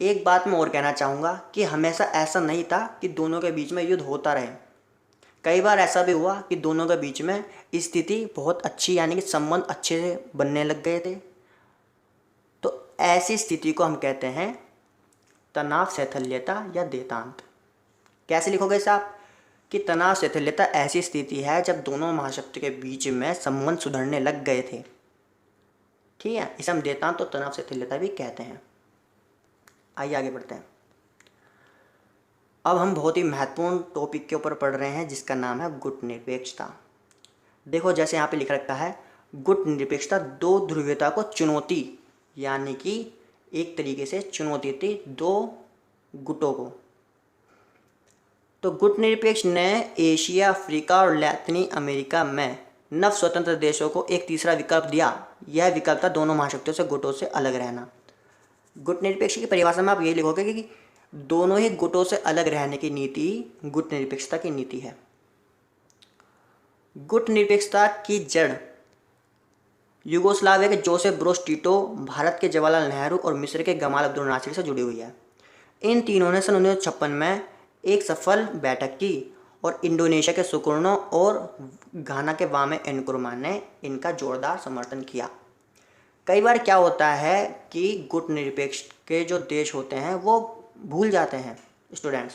एक बात मैं और कहना चाहूँगा कि हमेशा ऐसा नहीं था कि दोनों के बीच में युद्ध होता रहे। कई बार ऐसा भी हुआ कि दोनों के बीच में स्थिति बहुत अच्छी, यानी कि संबंध अच्छे से बनने लग गए थे। तो ऐसी स्थिति को हम कहते हैं तनाव शैथिल्यता या देतांत। कैसे लिखोगे साहब कि तनाव शैथिल्यता ऐसी स्थिति है जब दोनों महाशक्ति के बीच में संबंध सुधरने लग गए थे, ठीक है। इसे हम देतांत तो तनाव शैथिल्यता भी कहते हैं। आइए आगे बढ़ते हैं। अब हम बहुत ही महत्वपूर्ण टॉपिक के ऊपर पढ़ रहे हैं, जिसका नाम है गुट निरपेक्षता। देखो जैसे यहाँ पे लिख रखा है, गुट निरपेक्षता 2 ध्रुवीयता को चुनौती, यानी कि एक तरीके से चुनौती थी 2 गुटों को। तो गुट निरपेक्ष ने एशिया, अफ्रीका और लैटिनी अमेरिका में नव स्वतंत्र देशों को एक तीसरा विकल्प दिया। यह विकल्प था दोनों महाशक्तियों से गुटों से अलग रहना। गुट निरपेक्ष की परिभाषा में आप यही लिखोगे कि दोनों ही गुटों से अलग रहने की नीति गुट निरपेक्षता की नीति है। गुट निरपेक्षता की जड़ यूगोस्लाविया के जोसेफ ब्रोज टिटो, भारत के जवाहरलाल नेहरू और मिस्र के गमाल अब्दुल नासिर से जुड़ी हुई है। इन तीनों ने सन 1956 में एक सफल बैठक की और इंडोनेशिया के सुकर्णो और घाना के वामे एनक्रुमा ने इनका जोरदार समर्थन किया। कई बार क्या होता है कि गुट निरपेक्ष के जो देश होते हैं वो भूल जाते हैं स्टूडेंट्स।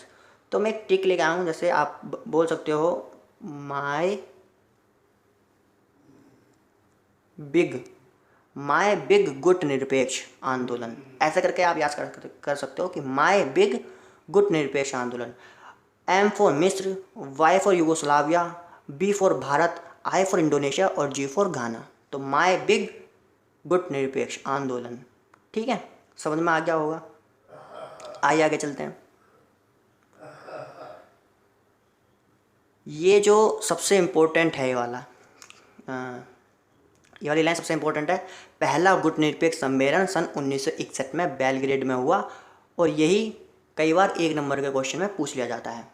तो मैं एक ट्रिक लेके आया हूँ, जैसे आप बोल सकते हो माय बिग गुट निरपेक्ष आंदोलन, ऐसा करके आप याद कर सकते हो कि माय बिग गुट निरपेक्ष आंदोलन। M फॉर मिस्र, Y for Yugoslavia, B for Bharat, I for Indonesia और G फॉर घाना। तो माय बिग गुट निरपेक्ष आंदोलन, ठीक है, समझ में आ गया होगा। आइए आगे चलते हैं। ये जो सबसे इम्पोर्टेंट है, ये वाली लाइन सबसे इम्पोर्टेंट है। पहला गुट निरपेक्ष सम्मेलन सन 1961 में बेलग्रेड में हुआ, और यही कई बार 1 नंबर के क्वेश्चन में पूछ लिया जाता है।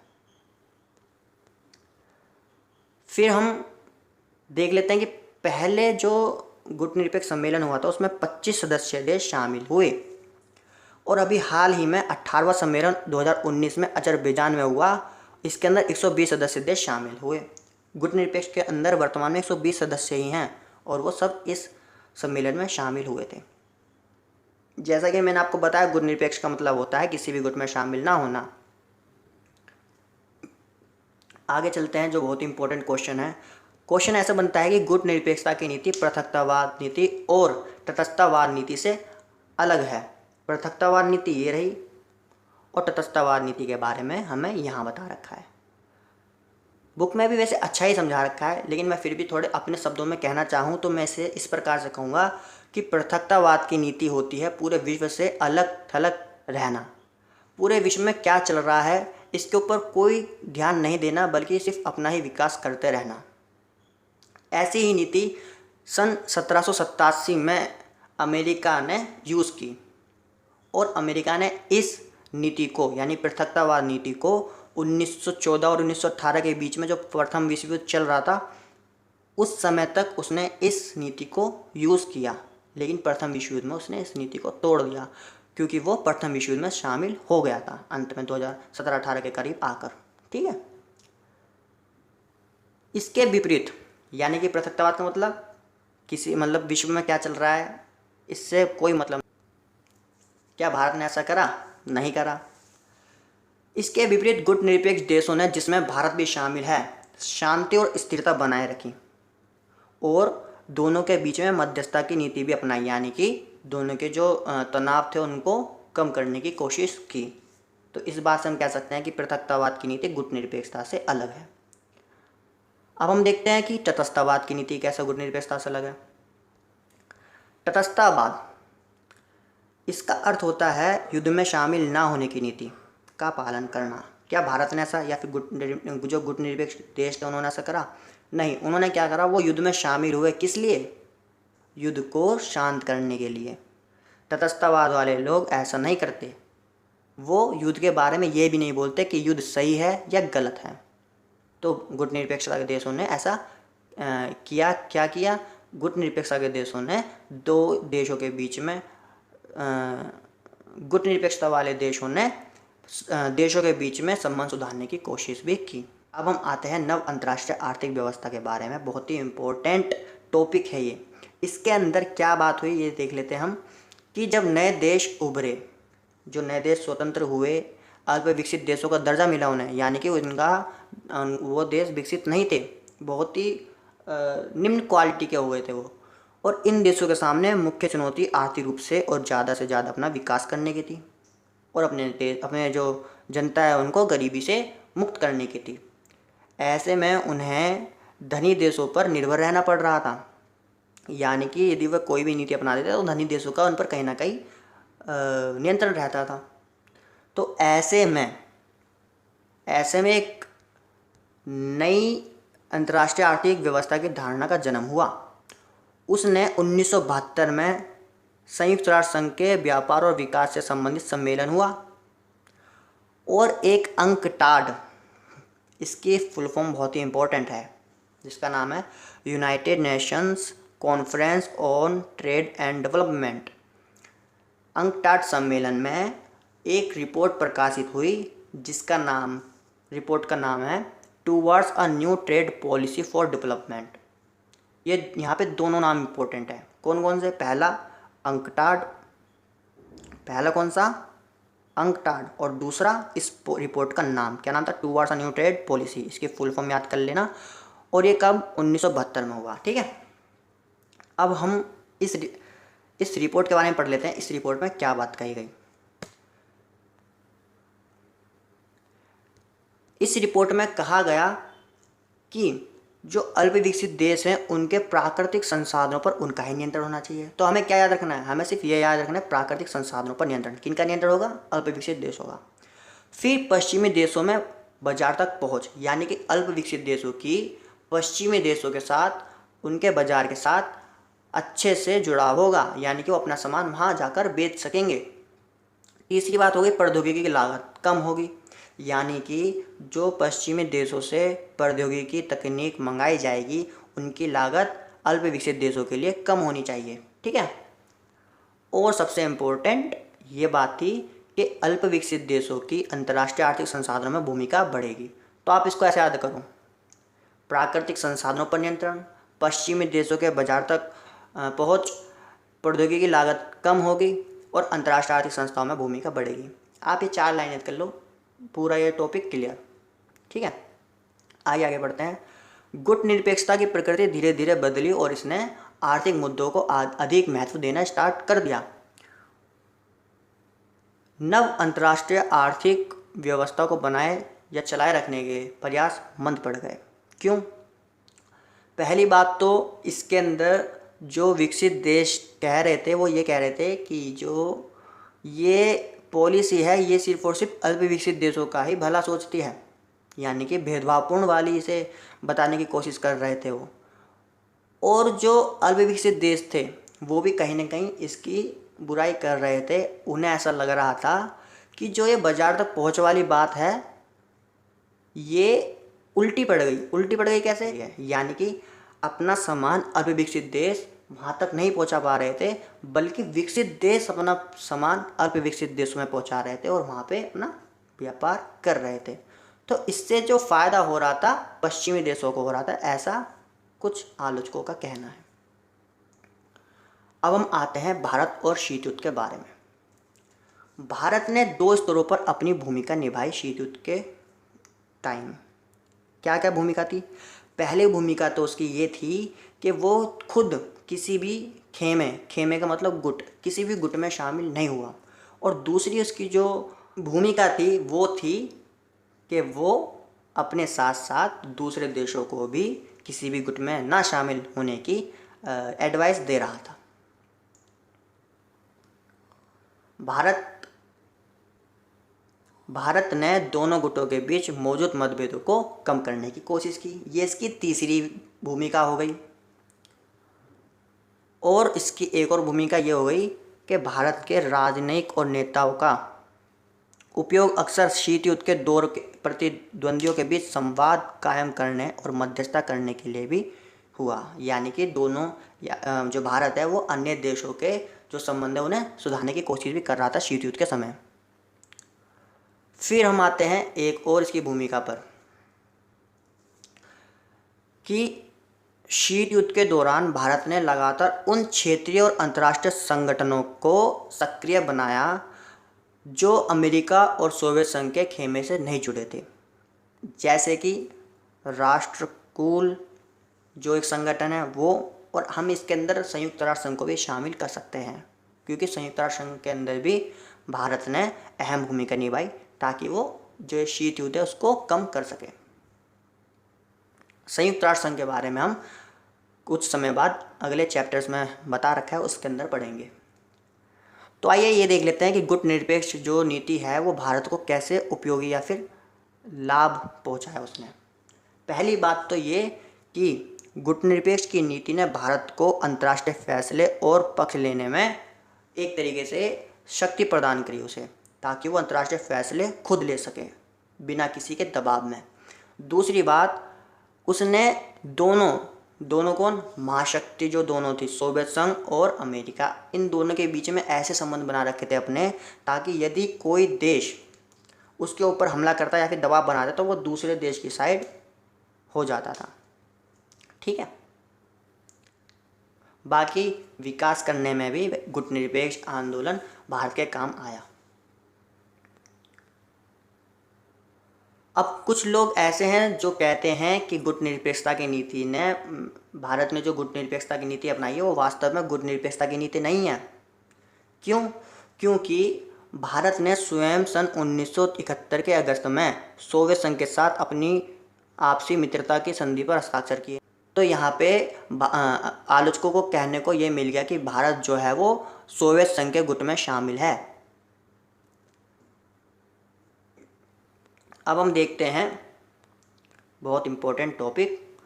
फिर हम देख लेते हैं कि पहले जो गुट निरपेक्ष सम्मेलन हुआ था उसमें 25 सदस्य देश शामिल हुए, और अभी हाल ही में 18वां सम्मेलन 2019 में अजरबैजान में हुआ। इसके अंदर 120 सदस्य देश शामिल हुए। गुट निरपेक्ष के अंदर वर्तमान में 120 सदस्य ही हैं, और वो सब इस सम्मेलन में शामिल हुए थे। जैसा कि मैंने आपको बताया, गुट निरपेक्ष का मतलब होता है किसी भी गुट में शामिल ना होना। आगे चलते हैं, जो बहुत ही इंपॉर्टेंट क्वेश्चन है। क्वेश्चन ऐसा बनता है कि गुट निरपेक्षता की नीति पृथकतावाद नीति और तटस्थतावाद नीति से अलग है। पृथकतावाद नीति ये रही, और तटस्थतावाद नीति के बारे में हमें यहाँ बता रखा है। बुक में भी वैसे अच्छा ही समझा रखा है, लेकिन मैं फिर भी थोड़े अपने शब्दों में कहना चाहूँ तो मैं इसे इस प्रकार से कहूँगा कि पृथकतावाद की नीति होती है पूरे विश्व से अलग थलग रहना। पूरे विश्व में क्या चल रहा है इसके ऊपर कोई ध्यान नहीं देना, बल्कि सिर्फ अपना ही विकास करते रहना। ऐसी ही नीति सन 1787 में अमेरिका ने यूज़ की, और अमेरिका ने इस नीति को यानी पृथकतावाद नीति को 1914 और 1918 के बीच में जो प्रथम विश्व युद्ध चल रहा था उस समय तक उसने इस नीति को यूज़ किया, लेकिन प्रथम विश्व युद्ध में उसने इस नीति को तोड़ दिया, क्योंकि वो प्रथम विश्व युद्ध में शामिल हो गया था अंत में 2017-18 के करीब आकर, ठीक है। इसके विपरीत यानी कि पृथकतावाद का मतलब विश्व में क्या चल रहा है इससे कोई मतलब। क्या भारत ने ऐसा करा? नहीं करा। इसके विपरीत गुटनिरपेक्ष देशों ने, जिसमें भारत भी शामिल है, शांति और स्थिरता बनाए रखी और दोनों के बीच में मध्यस्थता की नीति भी अपनाई, यानी कि दोनों के जो तनाव थे उनको कम करने की कोशिश की। तो इस बात से हम कह सकते हैं कि पृथकतावाद की नीति गुटनिरपेक्षता से अलग है। अब हम देखते हैं कि तटस्थतावाद की नीति कैसे गुटनिरपेक्षता से अलग है। तटस्थतावाद, इसका अर्थ होता है युद्ध में शामिल ना होने की नीति का पालन करना। क्या भारत ने ऐसा, या फिर जो गुटनिरपेक्ष देश थे उन्होंने ऐसा करा? नहीं, उन्होंने क्या करा, वो युद्ध में शामिल हुए। किस लिए? युद्ध को शांत करने के लिए। तटस्थतावाद वाले लोग ऐसा नहीं करते, वो युद्ध के बारे में ये भी नहीं बोलते कि युद्ध सही है या गलत है। तो गुटनिरपेक्षता के देशों ने ऐसा किया। क्या किया? गुटनिरपेक्षता के देशों ने दो देशों के बीच में गुटनिरपेक्षता वाले देशों ने देशों के बीच में संबंध सुधारने की कोशिश भी की। अब हम आते हैं नव अंतर्राष्ट्रीय आर्थिक व्यवस्था के बारे में। बहुत ही इम्पोर्टेंट टॉपिक है ये। इसके अंदर क्या बात हुई ये देख लेते हैं हम, कि जब नए देश उभरे, जो नए देश स्वतंत्र हुए, अल्प विकसित देशों का दर्जा मिला उन्हें, यानी कि उनका वो देश विकसित नहीं थे, बहुत ही निम्न क्वालिटी के हुए थे वो। और इन देशों के सामने मुख्य चुनौती आर्थिक रूप से और ज़्यादा से ज़्यादा अपना विकास करने की थी और अपने जो जनता है उनको गरीबी से मुक्त करने की थी। ऐसे में उन्हें धनी देशों पर निर्भर रहना पड़ रहा था, यानी कि यदि वह कोई भी नीति अपना देते तो धनी देशों का उन पर कहीं ना कहीं नियंत्रण रहता था। तो ऐसे में एक नई अंतर्राष्ट्रीय आर्थिक व्यवस्था की धारणा का जन्म हुआ। उसने 1972 में संयुक्त राष्ट्र संघ के व्यापार और विकास से संबंधित सम्मेलन हुआ और एक अंकटाड, इसकी फुल फॉर्म बहुत ही इम्पोर्टेंट है, जिसका नाम है United Nations conference on trade and development. UNCTAD सम्मेलन में एक रिपोर्ट प्रकाशित हुई जिसका नाम, रिपोर्ट का नाम है towards a new trade policy for development. ये यहाँ पे दोनों नाम इम्पोर्टेंट है। कौन कौन से? पहला अंकटाड, पहला कौन सा? अंकटाड, और दूसरा इस रिपोर्ट का नाम क्या नाम था? Towards a new trade policy. इसकी फुल फॉर्म याद कर लेना। और ये कब? 1972 में हुआ। ठीक है, अब हम इस रिपोर्ट के बारे में पढ़ लेते हैं। इस रिपोर्ट में क्या बात कही गई? इस रिपोर्ट में कहा गया कि जो अल्प विकसित देश हैं उनके प्राकृतिक संसाधनों पर उनका ही नियंत्रण होना चाहिए। तो हमें क्या याद रखना है? हमें सिर्फ ये याद रखना है, प्राकृतिक संसाधनों पर नियंत्रण। किनका नियंत्रण होगा? अल्प विकसित देश होगा। फिर पश्चिमी देशों में बाजार तक पहुंच, यानी कि अल्प विकसित देशों की पश्चिमी देशों के साथ, उनके बाजार के साथ अच्छे से जुड़ाव होगा, यानी कि वो अपना सामान वहाँ जाकर बेच सकेंगे। तीसरी बात होगी प्रौद्योगिकी की लागत कम होगी, यानी कि जो पश्चिमी देशों से प्रौद्योगिकी की तकनीक मंगाई जाएगी उनकी लागत अल्प विकसित देशों के लिए कम होनी चाहिए। ठीक है, और सबसे इम्पोर्टेंट ये बात थी कि अल्प विकसित देशों की अंतर्राष्ट्रीय आर्थिक संसाधनों में भूमिका बढ़ेगी। तो आप इसको ऐसे याद करो, प्राकृतिक संसाधनों पर नियंत्रण, पश्चिमी देशों के बाजार तक पहुँच, प्रौद्योगिकी की लागत कम होगी और अंतर्राष्ट्रीय आर्थिक संस्थाओं में भूमिका बढ़ेगी। आप ये 4 लाइन याद कर लो, पूरा ये टॉपिक क्लियर। ठीक है, आइए आगे बढ़ते हैं। गुट निरपेक्षता की प्रकृति धीरे धीरे बदली और इसने आर्थिक मुद्दों को अधिक महत्व देना स्टार्ट कर दिया। नव अंतर्राष्ट्रीय आर्थिक व्यवस्था को बनाए या चलाए रखने के प्रयास मंद पड़ गए। क्यों? पहली बात तो इसके अंदर जो विकसित देश कह रहे थे वो ये कह रहे थे कि जो ये पॉलिसी है ये सिर्फ और सिर्फ अल्प विकसित देशों का ही भला सोचती है, यानी कि भेदभावपूर्ण वाली इसे बताने की कोशिश कर रहे थे वो। और जो अल्प विकसित देश थे वो भी कहीं ना कहीं इसकी बुराई कर रहे थे। उन्हें ऐसा लग रहा था कि जो ये बाजार तक पहुंच वाली बात है ये उल्टी पड़ गई। उल्टी पड़ गई कैसे? यानी कि अपना सामान अल्प विकसित देश वहाँ तक नहीं पहुँचा पा रहे थे, बल्कि विकसित देश अपना सामान अल्प विकसित देशों में पहुँचा रहे थे और वहाँ पे अपना व्यापार कर रहे थे। तो इससे जो फ़ायदा हो रहा था पश्चिमी देशों को हो रहा था, ऐसा कुछ आलोचकों का कहना है। अब हम आते हैं भारत और शीत युद्ध के बारे में। भारत ने दो स्तरों पर अपनी भूमिका निभाई शीत युद्ध के टाइम। क्या क्या भूमिका थी? पहली भूमिका तो उसकी ये थी कि वो खुद किसी भी खेमे का मतलब गुट, किसी भी गुट में शामिल नहीं हुआ। और दूसरी उसकी जो भूमिका थी वो थी कि वो अपने साथ साथ दूसरे देशों को भी किसी भी गुट में ना शामिल होने की एडवाइस दे रहा था। भारत ने दोनों गुटों के बीच मौजूद मतभेदों को कम करने की कोशिश की। ये इसकी तीसरी भूमिका हो गई। और इसकी एक और भूमिका ये हो गई कि भारत के राजनयिक और नेताओं का उपयोग अक्सर शीत युद्ध के दौर के प्रतिद्वंदियों के बीच संवाद कायम करने और मध्यस्थता करने के लिए भी हुआ। यानी कि दोनों जो भारत है वो अन्य देशों के जो संबंध है उन्हें सुधारने की कोशिश भी कर रहा था शीत युद्ध के समय। फिर हम आते हैं एक और इसकी भूमिका पर कि शीत युद्ध के दौरान भारत ने लगातार उन क्षेत्रीय और अंतर्राष्ट्रीय संगठनों को सक्रिय बनाया जो अमेरिका और सोवियत संघ के खेमे से नहीं जुड़े थे, जैसे कि राष्ट्रकुल जो एक संगठन है वो, और हम इसके अंदर संयुक्त राष्ट्र संघ को भी शामिल कर सकते हैं क्योंकि संयुक्त राष्ट्र संघ के अंदर भी भारत ने अहम भूमिका निभाई ताकि वो जो शीत युद्ध है उसको कम कर सके। संयुक्त राष्ट्र संघ के बारे में हम कुछ समय बाद अगले चैप्टर्स में बता रखा है उसके अंदर पढ़ेंगे। तो आइए ये देख लेते हैं कि गुट निरपेक्ष जो नीति है वो भारत को कैसे उपयोगी या फिर लाभ पहुंचाया उसने। पहली बात तो ये कि गुट निरपेक्ष की नीति ने भारत को अंतर्राष्ट्रीय फैसले और पक्ष लेने में एक तरीके से शक्ति प्रदान करी उसे, ताकि वो अंतर्राष्ट्रीय फैसले खुद ले सके बिना किसी के दबाव में। दूसरी बात, उसने दोनों कौन, महाशक्ति जो दोनों थी सोवियत संघ और अमेरिका, इन दोनों के बीच में ऐसे संबंध बना रखे थे अपने, ताकि यदि कोई देश उसके ऊपर हमला करता या फिर दबाव बनाता तो वो दूसरे देश की साइड हो जाता था। ठीक है। बाकी विकास करने में भी गुट निरपेक्ष आंदोलन भारत के काम आया। अब कुछ लोग ऐसे हैं जो कहते हैं कि गुट निरपेक्षता की नीति ने, भारत ने जो गुट निरपेक्षता की नीति अपनाई है वो वास्तव में गुट निरपेक्षता की नीति नहीं है। क्यों? क्योंकि भारत ने स्वयं सन 1971 के अगस्त में सोवियत संघ के साथ अपनी आपसी मित्रता की संधि पर हस्ताक्षर किए। तो यहाँ पे आलोचकों को कहने को ये मिल गया कि भारत जो है वो सोवियत संघ के गुट में शामिल है। अब हम देखते हैं बहुत इम्पोर्टेंट टॉपिक,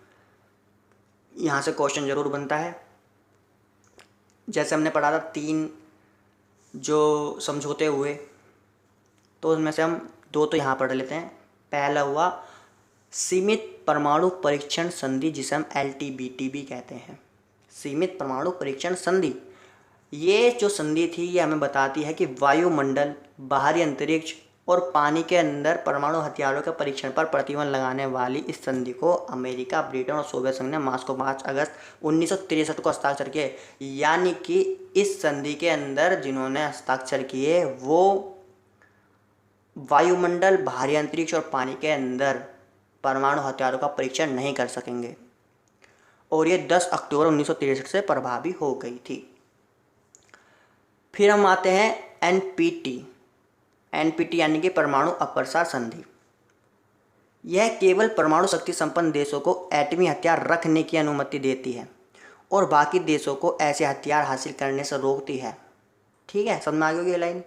यहाँ से क्वेश्चन ज़रूर बनता है। जैसे हमने पढ़ा था 3 जो समझौते हुए, तो उसमें से हम 2 तो यहाँ पढ़ लेते हैं। पहला हुआ सीमित परमाणु परीक्षण संधि, जिसे हम LTBT भी कहते हैं, सीमित परमाणु परीक्षण संधि। ये जो संधि थी ये हमें बताती है कि वायुमंडल, बाहरी अंतरिक्ष और पानी के अंदर परमाणु हथियारों के परीक्षण पर प्रतिबंध लगाने वाली इस संधि को अमेरिका, ब्रिटेन और सोवियत संघ ने मॉस्को 5 अगस्त 1963 को हस्ताक्षर किए। यानी कि इस संधि के अंदर जिन्होंने हस्ताक्षर किए वो वायुमंडल, बाहरी अंतरिक्ष और पानी के अंदर परमाणु हथियारों का परीक्षण नहीं कर सकेंगे, और ये 10 अक्टूबर 1963 से प्रभावी हो गई थी। फिर हम आते हैं NPT यानी कि परमाणु अप्रसार संधि। यह केवल परमाणु शक्ति संपन्न देशों को एटमी हथियार रखने की अनुमति देती है और बाकी देशों को ऐसे हथियार हासिल करने से रोकती है। ठीक है, समझ में आ गई ये लाइन।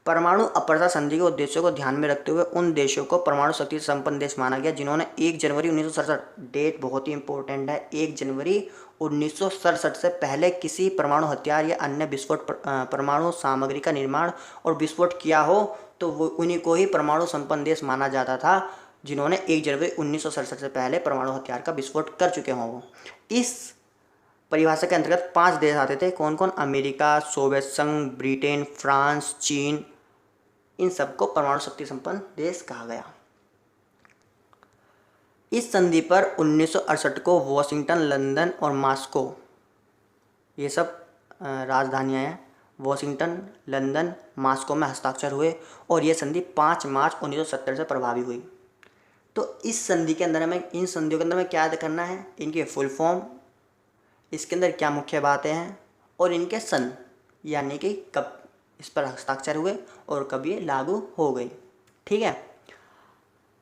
परमाणु अप्रसार संधि के उद्देश्यों को ध्यान में रखते हुए उन देशों को परमाणु शक्ति संपन्न देश माना गया जिन्होंने 1 जनवरी 1967, डेट बहुत ही इंपॉर्टेंट है, 1 जनवरी 1967 से पहले किसी परमाणु हथियार या अन्य विस्फोट परमाणु सामग्री का निर्माण और विस्फोट किया हो तो वो उन्हीं को ही परमाणु संपन्न देश माना जाता था, जिन्होंने 1 जनवरी 1967 से पहले परमाणु हथियार का विस्फोट कर चुके हों। इस परिभाषा के अंतर्गत 5 देश आते थे। कौन कौन? अमेरिका, सोवियत संघ, ब्रिटेन, फ्रांस, चीन, इन सबको परमाणु शक्ति संपन्न देश कहा गया। इस संधि पर 1968 को वॉशिंगटन, लंदन और मॉस्को, ये सब राजधानियां हैं, वॉशिंगटन, लंदन, मॉस्को में हस्ताक्षर हुए और ये संधि 5 मार्च 1970 से प्रभावी हुई। तो इस संधि के अंदर हमें, इन संधियों के अंदर हमें क्या याद करना है, इनके फुल फॉर्म, इसके अंदर क्या मुख्य बातें हैं और इनके सन, यानी कि कब इस पर हस्ताक्षर हुए और कब ये लागू हो गई। ठीक है,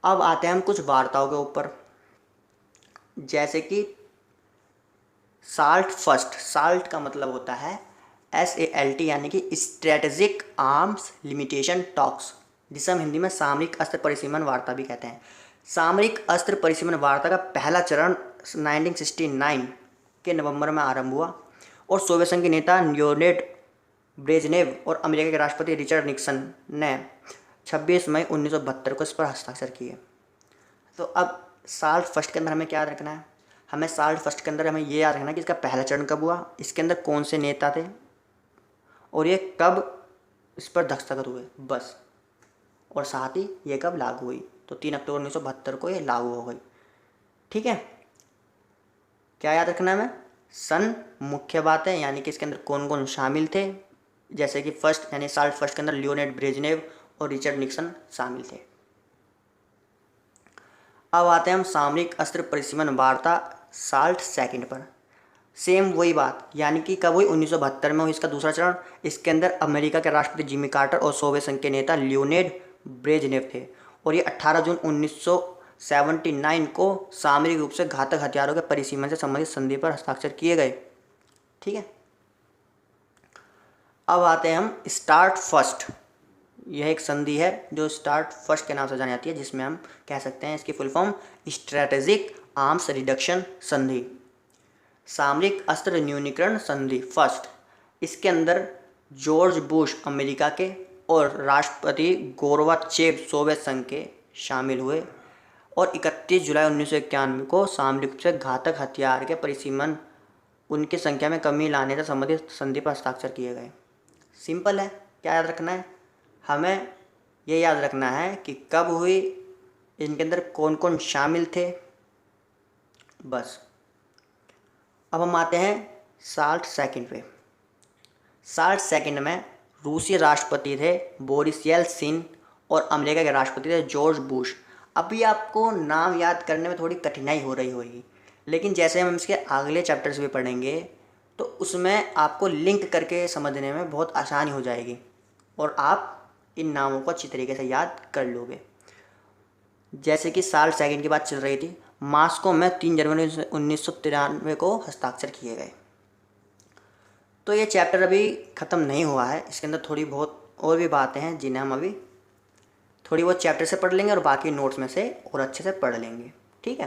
अब आते हैं हम कुछ वार्ताओं के ऊपर, जैसे कि साल्ट फर्स्ट। साल्ट का मतलब होता है SALT, यानी कि स्ट्रेटेजिक आर्म्स लिमिटेशन टॉक्स, जिसे हम हिंदी में सामरिक अस्त्र परिसीमन वार्ता भी कहते हैं। सामरिक अस्त्र परिसीमन वार्ता का पहला चरण 1969 के नवंबर में आरंभ हुआ और सोवियत संघ के नेता लियोनिड ब्रेजनेव और अमेरिका के राष्ट्रपति रिचर्ड निक्सन ने 26 मई 1972 को इस पर हस्ताक्षर किए। तो अब साल्ट फर्स्ट के अंदर हमें क्या याद रखना है, हमें साल्ट फर्स्ट के अंदर हमें ये याद रखना है कि इसका पहला चरण कब हुआ, इसके अंदर कौन से नेता थे और ये कब इस पर दस्तखत हुए, बस, और साथ ही ये कब लागू हुई। तो 3 अक्टूबर 1972 को ये लागू हो गई। ठीक है, क्या याद रखना है हमें, सन, मुख्य बातें, यानी कि इसके अंदर कौन कौन शामिल थे, जैसे कि फर्स्ट यानी साल्ट फर्स्ट के अंदर लियोनिड ब्रेजनेव और रिचर्ड निक्सन शामिल थे। अब आते हैं हम सामरिक अस्त्र परिसीमन वार्ता साल्ट सेकंड पर। सेम वही बात, यानी कि कब हुई, 1972 में हुई इसका दूसरा चरण। इसके अंदर अमेरिका के राष्ट्रपति जिमी कार्टर और सोवियत संघ के नेता लियोनिड ब्रेजनेव थे और ये 18 जून 1979 को सामरिक रूप से घातक हथियारों के परिसीमन से संबंधित संधि पर हस्ताक्षर किए गए। ठीक है, अब आते हैं हम स्टार्ट फर्स्ट। यह एक संधि है जो स्टार्ट फर्स्ट के नाम से जानी जाती है, जिसमें हम कह सकते हैं इसकी full form strategic arms reduction संधि, सामरिक अस्त्र न्यूनीकरण संधि फर्स्ट। इसके अंदर जॉर्ज बुश अमेरिका के और राष्ट्रपति गोर्बाचेव सोवियत संघ के शामिल हुए और 31 जुलाई 1991 को सामरिक रूप से घातक हथियार के परिसीमन, उनकी संख्या में कमी लाने से संबंधित संधि पर हस्ताक्षर किए गए। सिंपल है, क्या याद रखना है, हमें ये याद रखना है कि कब हुई, इनके अंदर कौन कौन शामिल थे, बस। अब हम आते हैं साल्ट सेकंड पे। साल्ट सेकंड में रूसी राष्ट्रपति थे बोरिस येल्सिन और अमेरिका के राष्ट्रपति थे जॉर्ज बुश। अभी आपको नाम याद करने में थोड़ी कठिनाई हो रही होगी, लेकिन जैसे हम इसके अगले चैप्टर्स भी पढ़ेंगे तो उसमें आपको लिंक करके समझने में बहुत आसानी हो जाएगी और आप इन नामों को अच्छी तरीके से याद कर लोगे। जैसे कि साल्ट सेकंड की बात चल रही थी, मॉस्को में 3 जनवरी 1993 को हस्ताक्षर किए गए। तो ये चैप्टर अभी ख़त्म नहीं हुआ है, इसके अंदर थोड़ी बहुत और भी बातें हैं जिन्हें हम अभी थोड़ी बहुत चैप्टर से पढ़ लेंगे और बाकी नोट्स में से और अच्छे से पढ़ लेंगे। ठीक है,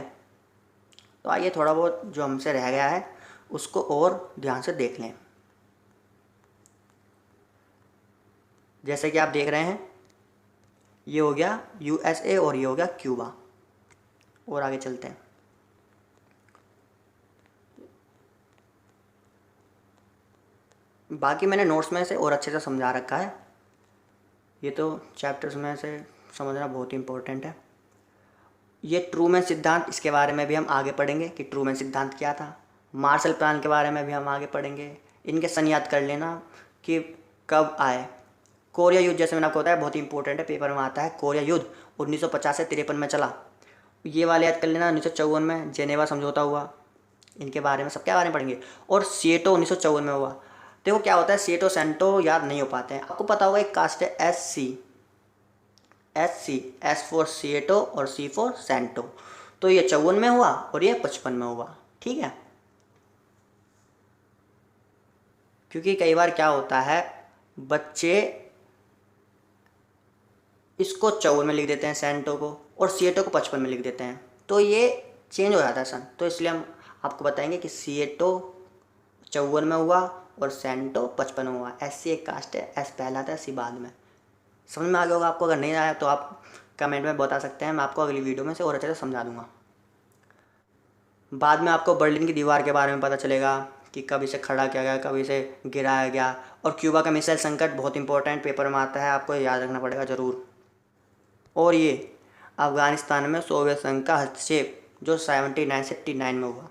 तो आइए थोड़ा बहुत जो हमसे रह गया है उसको और ध्यान से देख लें। जैसे कि आप देख रहे हैं, ये हो गया USA और ये हो गया क्यूबा। और आगे चलते हैं। बाकी मैंने नोट्स में से और अच्छे से समझा रखा है, ये तो चैप्टर्स में से समझना बहुत ही इम्पोर्टेंट है। ये ट्रूमैन सिद्धांत, इसके बारे में भी हम आगे पढ़ेंगे कि ट्रूमैन सिद्धांत क्या था। मार्शल प्लान के बारे में भी हम आगे पढ़ेंगे। इनके सन याद कर लेना कि कब आए। कोरिया युद्ध, जैसे मैंने आपको बताया, बहुत ही इंपॉर्टेंट है, पेपर में आता है। कोरिया युद्ध 1950 से 53 में चला, ये वाले याद कर लेना। 1954 में जेनेवा समझौता हुआ, इनके बारे में सबके बारे में पढ़ेंगे। और सीएटो 1954 में हुआ। देखो क्या होता है, सीएटो सेंटो याद नहीं हो पाते हैं। आपको पता होगा एक कास्ट है SC, S फॉर सीएटो और C फॉर सेंटो। तो ये 54 में हुआ और ये 55 में हुआ। ठीक है, क्योंकि कई बार क्या होता है, बच्चे इसको 54 में लिख देते हैं सेंटो को, और सीएटो को 55 में लिख देते हैं, तो ये चेंज हो जाता है सन। तो इसलिए हम आपको बताएंगे कि सीएटो 54 में हुआ और सेंटो 55 में हुआ। SC एक कास्ट है, S पहला था, C बाद में। समझ में आ गया होगा आपको। अगर नहीं आया तो आप कमेंट में बता सकते हैं, मैं आपको अगली वीडियो में से और अच्छे से समझा दूंगा। बाद में आपको बर्लिन की दीवार के बारे में पता चलेगा कि कब इसे खड़ा किया गया, कब इसे गिराया गया। और क्यूबा का मिसाइल संकट बहुत इंपॉर्टेंट, पेपर में आता है, आपको याद रखना पड़ेगा ज़रूर। और ये अफ़गानिस्तान में सोवियत संघ का हस्तक्षेप जो 79 से 89 में हुआ,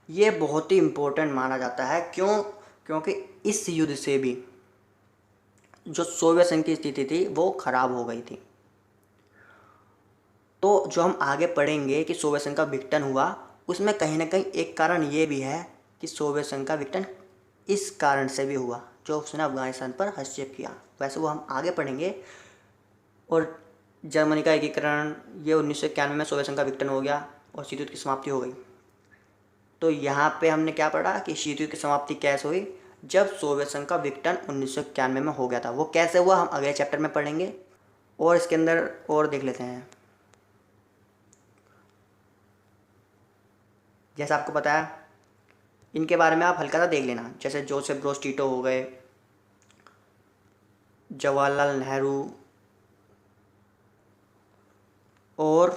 ये बहुत ही इम्पोर्टेंट माना जाता है। क्यों? क्योंकि इस युद्ध से भी जो सोवियत संघ की स्थिति थी वो खराब हो गई थी। तो जो हम आगे पढ़ेंगे कि सोवियत संघ का विघटन हुआ, उसमें कहीं ना कहीं एक कारण ये भी है कि सोवियत संघ का विघटन इस कारण से भी हुआ जो उसने अफगानिस्तान पर हस्तक्षेप किया। वैसे वो हम आगे पढ़ेंगे। और जर्मनी का एकीकरण, ये 1991 में सोवियत संघ का विघटन हो गया और शीत युद्ध की समाप्ति हो गई। तो यहाँ पे हमने क्या पढ़ा कि शीत युद्ध की समाप्ति कैसे हुई, जब सोवियत संघ का विघटन 1991 में हो गया था। वो कैसे हुआ हम अगले चैप्टर में पढ़ेंगे। और इसके अंदर और देख लेते हैं। जैसा आपको पता है, इनके बारे में आप हल्का सा देख लेना, जैसे जोसेफ ब्रोज टीटो हो गए, जवाहरलाल नेहरू और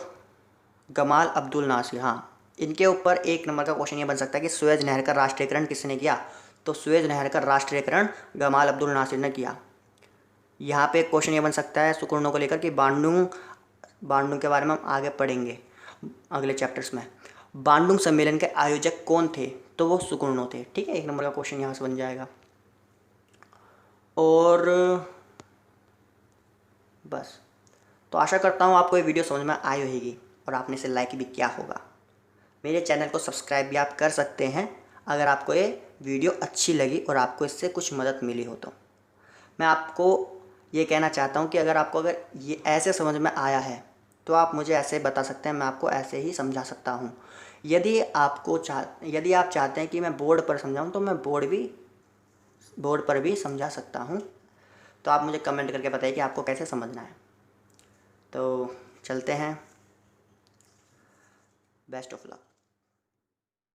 गमाल अब्दुल नासिर। हाँ, इनके ऊपर 1 नंबर का क्वेश्चन ये बन सकता है कि सुएज नहर का राष्ट्रीयकरण किसने किया। तो सुएज नहर का राष्ट्रीयकरण गमाल अब्दुल नासिर ने किया। यहाँ पे एक क्वेश्चन ये बन सकता है सुकूर्णों को लेकर कि बांडुंग के बारे में हम आगे पढ़ेंगे अगले चैप्टर्स में। बांडुंग सम्मेलन के आयोजक कौन थे, तो वो सुकूर्णो थे। ठीक है, 1 नंबर का क्वेश्चन यहाँ से बन जाएगा। और बस, तो आशा करता हूँ आपको ये वीडियो समझ में आई होगी और आपने इसे लाइक भी किया होगा। मेरे चैनल को सब्सक्राइब भी आप कर सकते हैं अगर आपको ये वीडियो अच्छी लगी और आपको इससे कुछ मदद मिली हो तो। मैं आपको ये कहना चाहता हूँ कि अगर ये ऐसे समझ में आया है तो आप मुझे ऐसे बता सकते हैं, मैं आपको ऐसे ही समझा सकता हूँ। यदि आप चाहते हैं कि मैं बोर्ड पर समझाऊँ तो मैं बोर्ड पर भी समझा सकता हूँ। तो आप मुझे कमेंट करके बताइए कि आपको कैसे समझना है। तो चलते हैं। Best of luck.